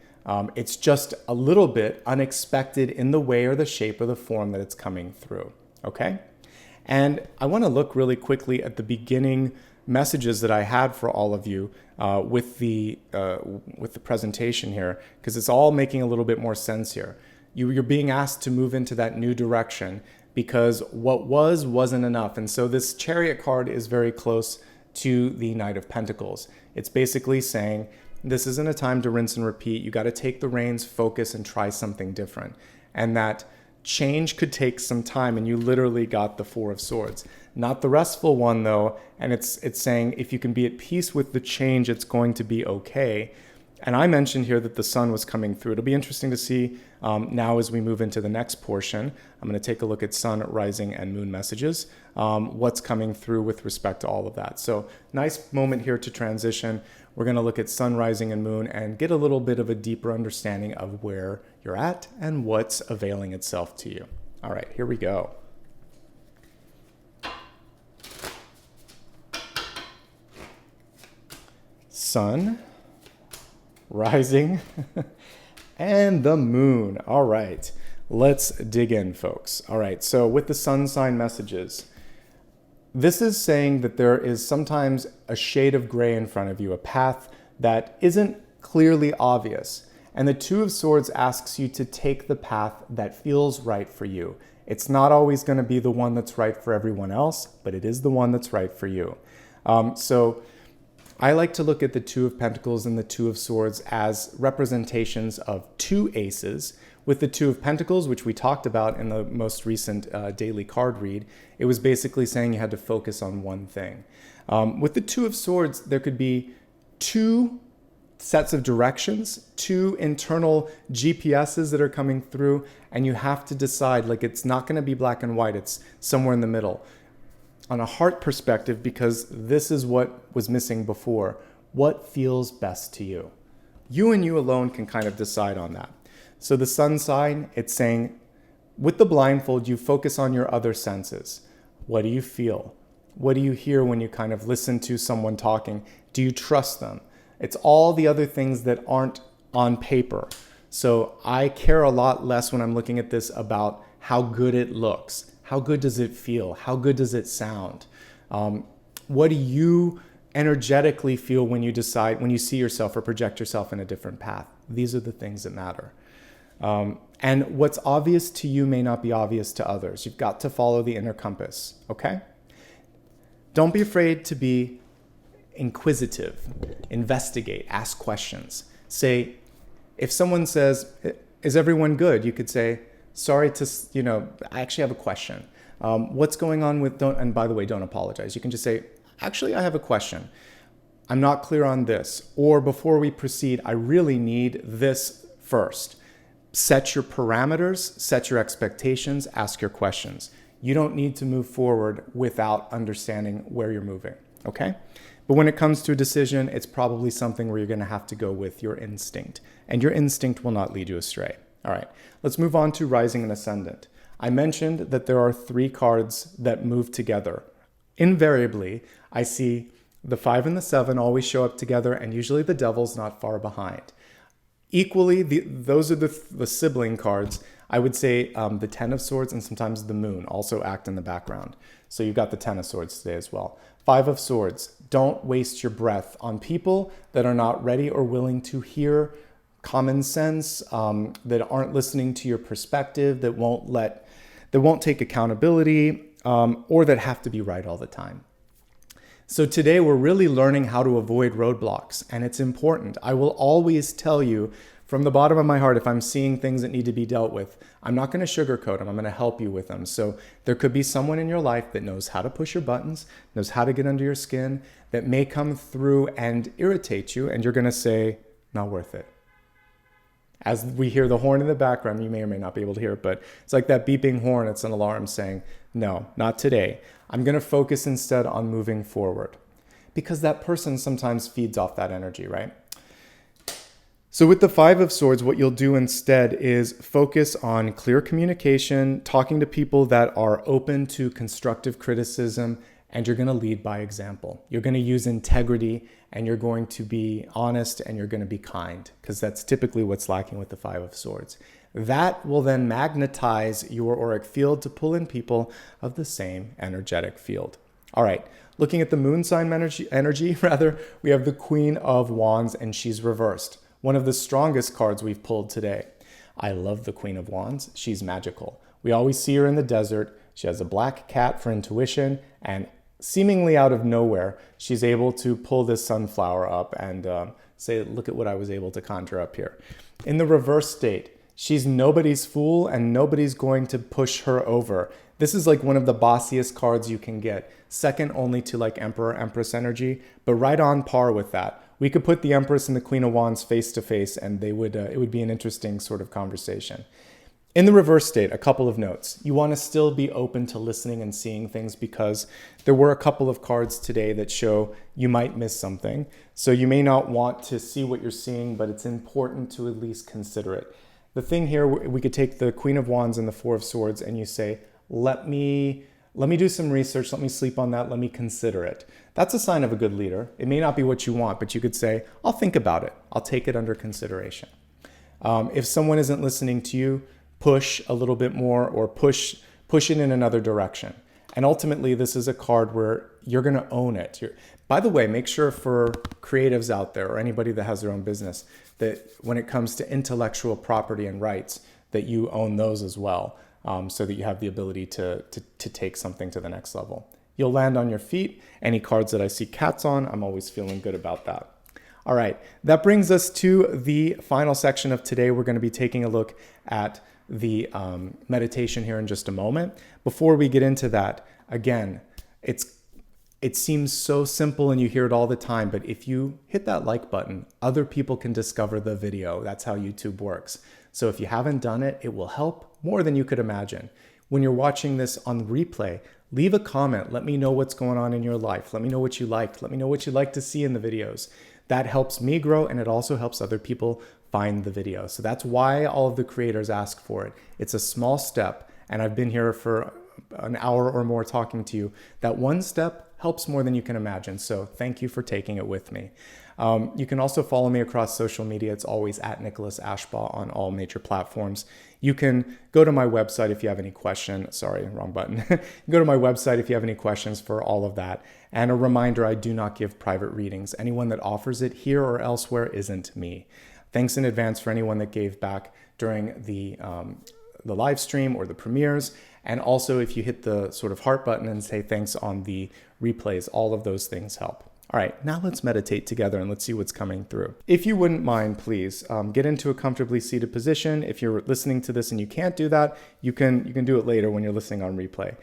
It's just a little bit unexpected in the way or the shape or the form that it's coming through. Okay? And I want to look really quickly at the beginning messages that I had for all of you with the presentation here, because it's all making a little bit more sense here. You're being asked to move into that new direction because what wasn't enough. And so this Chariot card is very close to the Knight of Pentacles. It's basically saying, this isn't a time to rinse and repeat. You got to take the reins, focus, and try something different. And that change could take some time, and you literally got the Four of Swords. Not the restful one, though, and it's saying if you can be at peace with the change, it's going to be okay. And I mentioned here that the sun was coming through. It'll be interesting to see now as we move into the next portion. I'm going to take a look at sun, rising, and moon messages, what's coming through with respect to all of that. So nice moment here to transition. We're going to look at sun, rising, and moon and get a little bit of a deeper understanding of where you're at and what's availing itself to you. All right, here we go. Sun, rising, and the moon. All right, let's dig in, folks. All right, so with the sun sign messages, this is saying that there is sometimes a shade of gray in front of you, a path that isn't clearly obvious. And the Two of Swords asks you to take the path that feels right for you. It's not always going to be the one that's right for everyone else, but it is the one that's right for you. So I like to look at the Two of Pentacles and the Two of Swords as representations of two aces. With the Two of Pentacles, which we talked about in the most recent daily card read, it was basically saying you had to focus on one thing. With the Two of Swords, there could be two sets of directions, two internal GPSs that are coming through, and you have to decide, like, it's not going to be black and white, it's somewhere in the middle. On a heart perspective, because this is what was missing before, what feels best to you? You and you alone can kind of decide on that. So the sun sign, it's saying, with the blindfold, you focus on your other senses. What do you feel? What do you hear when you kind of listen to someone talking? Do you trust them? It's all the other things that aren't on paper. So I care a lot less when I'm looking at this about how good it looks. How good does it feel? How good does it sound? What do you energetically feel when you decide, when you see yourself or project yourself in a different path? These are the things that matter. And what's obvious to you may not be obvious to others. You've got to follow the inner compass, okay? Don't be afraid to be inquisitive, investigate, ask questions. Say, if someone says, is everyone good? You could say, sorry to, I actually have a question. What's going on with, and by the way, don't apologize. You can just say, actually, I have a question. I'm not clear on this. Or before we proceed, I really need this first. Set your parameters, set your expectations, ask your questions. You don't need to move forward without understanding where you're moving, okay? But when it comes to a decision, it's probably something where you're going to have to go with your instinct, and your instinct will not lead you astray. All right, let's move on to rising and ascendant. I mentioned that there are 3 cards that move together. Invariably, I see the 5 and the 7 always show up together, and usually the devil's not far behind. Equally, those are the sibling cards. I would say the 10 of Swords and sometimes the Moon also act in the background. So you've got the 10 of Swords today as well. 5 of Swords, don't waste your breath on people that are not ready or willing to hear common sense, that aren't listening to your perspective, that won't take accountability, or that have to be right all the time. So today we're really learning how to avoid roadblocks, and it's important. I will always tell you from the bottom of my heart, if I'm seeing things that need to be dealt with, I'm not going to sugarcoat them. I'm going to help you with them. So there could be someone in your life that knows how to push your buttons, knows how to get under your skin, that may come through and irritate you, and you're going to say, not worth it. As we hear the horn in the background, you may or may not be able to hear it, but it's like that beeping horn. It's an alarm saying, no, not today. I'm going to focus instead on moving forward, because that person sometimes feeds off that energy, right? So with the 5 of Swords, what you'll do instead is focus on clear communication, talking to people that are open to constructive criticism, and you're going to lead by example. You're going to use integrity, and you're going to be honest, and you're going to be kind, because that's typically what's lacking with the 5 of Swords. That will then magnetize your auric field to pull in people of the same energetic field. All right, looking at the moon sign energy, we have the Queen of Wands, and she's reversed. One of the strongest cards we've pulled today. I love the Queen of Wands. She's magical. We always see her in the desert. She has a black cat for intuition, and seemingly out of nowhere, she's able to pull this sunflower up and say, look at what I was able to conjure up here. In the reverse state, she's nobody's fool, and nobody's going to push her over. This is like one of the bossiest cards you can get, second only to like Emperor, Empress energy, but right on par with that. We could put the Empress and the Queen of Wands face to face, and it would be an interesting sort of conversation. In the reverse state, a couple of notes. You want to still be open to listening and seeing things, because there were a couple of cards today that show you might miss something. So you may not want to see what you're seeing, but it's important to at least consider it. The thing here, we could take the Queen of Wands and the 4 of Swords, and you say, let me do some research, let me sleep on that, let me consider it. That's a sign of a good leader. It may not be what you want, but you could say, I'll think about it. I'll take it under consideration. If someone isn't listening to you, push a little bit more, or push it in another direction. And ultimately, this is a card where you're going to own it. By the way, make sure for creatives out there, or anybody that has their own business, that when it comes to intellectual property and rights, that you own those as well, so that you have the ability to take something to the next level. You'll land on your feet. Any cards that I see cats on, I'm always feeling good about that. All right, that brings us to the final section of today. We're going to be taking a look at the meditation here in just a moment. Before we get into that, again, it seems so simple and you hear it all the time, but if you hit that like button, other people can discover the video. That's how YouTube works. So if you haven't done it, it will help more than you could imagine. When you're watching this on replay, leave a comment. Let me know what's going on in your life. Let me know what you liked. Let me know what you'd like to see in the videos. That helps me grow, and it also helps other people find the video. So that's why all of the creators ask for it. It's a small step, and I've been here for an hour or more talking to you. That one step helps more than you can imagine. So thank you for taking it with me. You can also follow me across social media. It's always at Nicholas Ashbaugh on all major platforms. You can go to my website if you have any questions. Sorry, wrong button. Go to my website if you have any questions for all of that. And a reminder, I do not give private readings. Anyone that offers it here or elsewhere isn't me. Thanks in advance for anyone that gave back during the the live stream or the premieres. And also if you hit the sort of heart button and say thanks on the replays, all of those things help. All right, now let's meditate together and let's see what's coming through. If you wouldn't mind, please get into a comfortably seated position. If you're listening to this and you can't do that, you can do it later when you're listening on replay.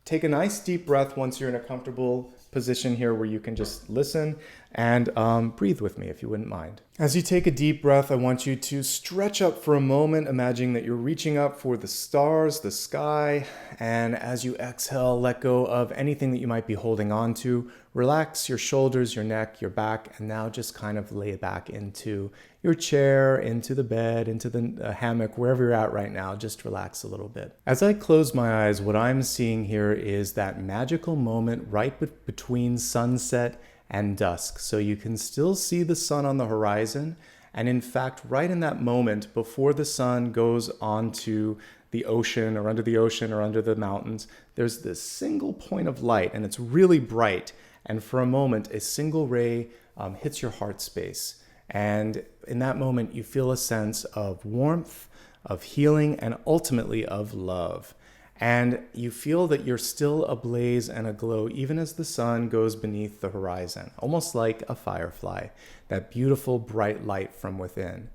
Take a nice deep breath once you're in a comfortable position here where you can just listen and breathe with me if you wouldn't mind. As you take a deep breath, I want you to stretch up for a moment, imagining that you're reaching up for the stars, the sky, and as you exhale, let go of anything that you might be holding on to. Relax your shoulders, your neck, your back, and now just kind of lay back into your chair, into the bed, into the hammock, wherever you're at right now. Just relax a little bit. As I close my eyes, what I'm seeing here is that magical moment right between sunset and dusk. So you can still see the sun on the horizon. And in fact, right in that moment before the sun goes onto the ocean or under the ocean or under the mountains, there's this single point of light and it's really bright. And for a moment, a single ray hits your heart space. And in that moment, you feel a sense of warmth, of healing, and ultimately of love. And you feel that you're still ablaze and aglow even as the sun goes beneath the horizon, almost like a firefly, that beautiful bright light from within.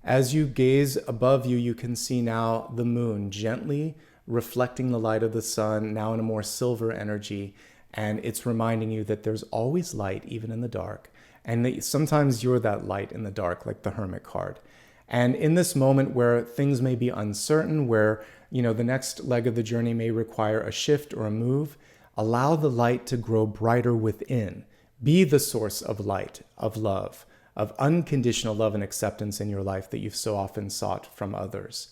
As you gaze above you, you can see now the moon gently reflecting the light of the sun, now in a more silver energy. And it's reminding you that there's always light, even in the dark. And that sometimes you're that light in the dark, like the Hermit card. And in this moment where things may be uncertain, where the next leg of the journey may require a shift or a move, allow the light to grow brighter within. Be the source of light, of love, of unconditional love and acceptance in your life that you've so often sought from others.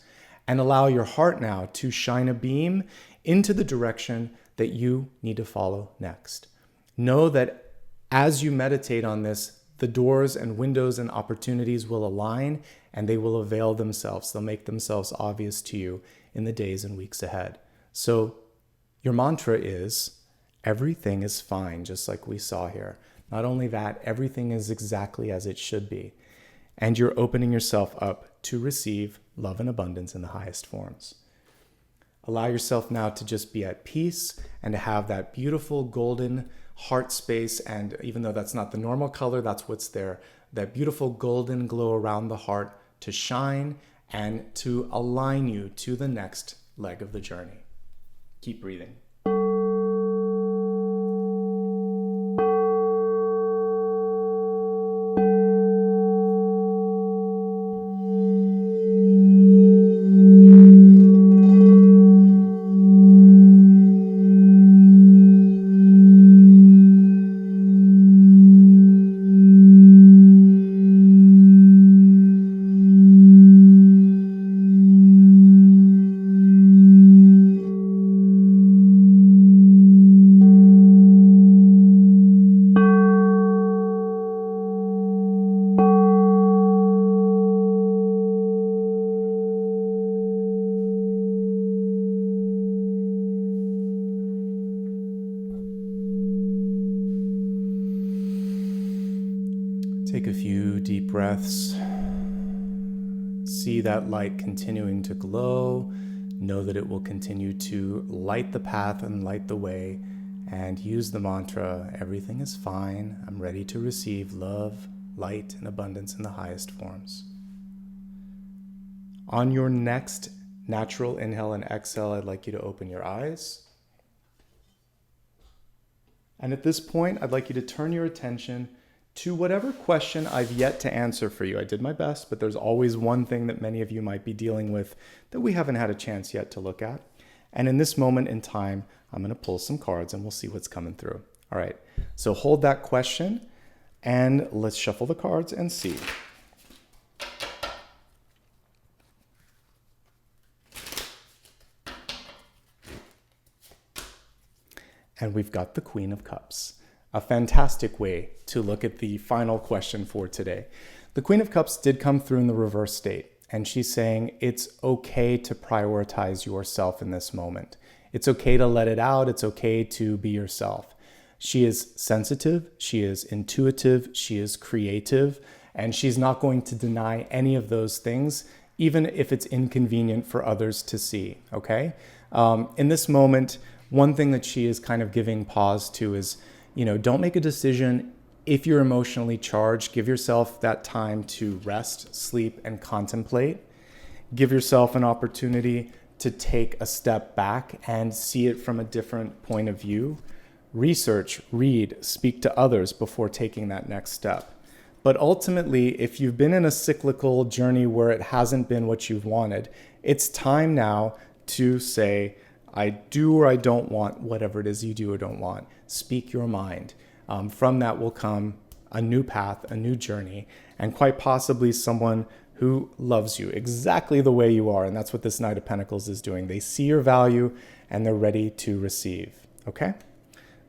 And allow your heart now to shine a beam into the direction that you need to follow next. Know that as you meditate on this, the doors and windows and opportunities will align and they will avail themselves. They'll make themselves obvious to you in the days and weeks ahead. So your mantra is, everything is fine, just like we saw here. Not only that, everything is exactly as it should be. And you're opening yourself up to receive love and abundance in the highest forms. Allow yourself now to just be at peace and to have that beautiful golden heart space. And even though that's not the normal color, that's what's there. That beautiful golden glow around the heart to shine and to align you to the next leg of the journey. Keep breathing. Take a few deep breaths. See that light continuing to glow. Know that it will continue to light the path and light the way. And use the mantra, everything is fine. I'm ready to receive love, light, and abundance in the highest forms. On your next natural inhale and exhale, I'd like you to open your eyes. And at this point, I'd like you to turn your attention to whatever question I've yet to answer for you. I did my best, but there's always one thing that many of you might be dealing with that we haven't had a chance yet to look at. And in this moment in time, I'm going to pull some cards and we'll see what's coming through. All right, so hold that question and let's shuffle the cards and see. And we've got the Queen of Cups. A fantastic way to look at the final question for today. The Queen of Cups did come through in the reverse state, and she's saying it's okay to prioritize yourself in this moment. It's okay to let it out. It's okay to be yourself. She is sensitive, she is intuitive, she is creative, and she's not going to deny any of those things even if it's inconvenient for others to see, okay? In this moment, one thing that she is kind of giving pause to is, don't make a decision if you're emotionally charged. Give yourself that time to rest, sleep, and contemplate. Give yourself an opportunity to take a step back and see it from a different point of view. Research, read, speak to others before taking that next step. But ultimately, if you've been in a cyclical journey where it hasn't been what you've wanted, it's time now to say, I do or I don't want whatever it is you do or don't want. Speak your mind. From that will come a new path, a new journey, and quite possibly someone who loves you exactly the way you are. And that's what this Knight of Pentacles is doing. They see your value and they're ready to receive. Okay?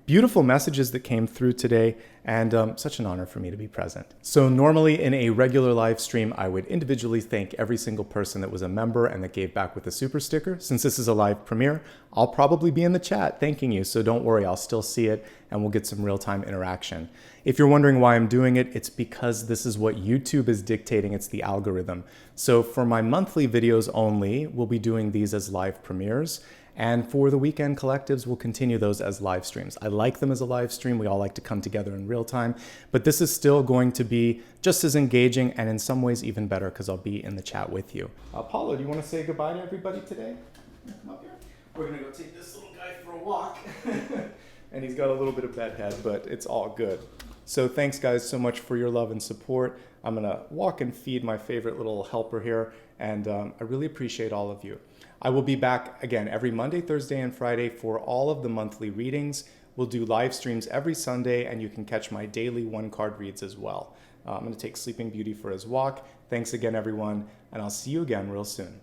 Beautiful messages that came through today, and such an honor for me to be present. So normally in a regular live stream, I would individually thank every single person that was a member and that gave back with a super sticker. Since this is a live premiere, I'll probably be in the chat thanking you, so don't worry, I'll still see it and we'll get some real-time interaction. If you're wondering why I'm doing it, it's because this is what YouTube is dictating. It's the algorithm. So for my monthly videos only, we'll be doing these as live premieres. And for the weekend collectives, we'll continue those as live streams. I like them as a live stream. We all like to come together in real time, but this is still going to be just as engaging and in some ways even better because I'll be in the chat with you. Paulo, do you want to say goodbye to everybody today? Come up here. We're gonna go take this little guy for a walk. And he's got a little bit of bedhead, but it's all good. So thanks guys so much for your love and support. I'm gonna walk and feed my favorite little helper here, and I really appreciate all of you. I will be back again every Monday, Thursday, and Friday for all of the monthly readings. We'll do live streams every Sunday, and you can catch my daily one-card reads as well. I'm going to take Sleeping Beauty for his walk. Thanks again, everyone, and I'll see you again real soon.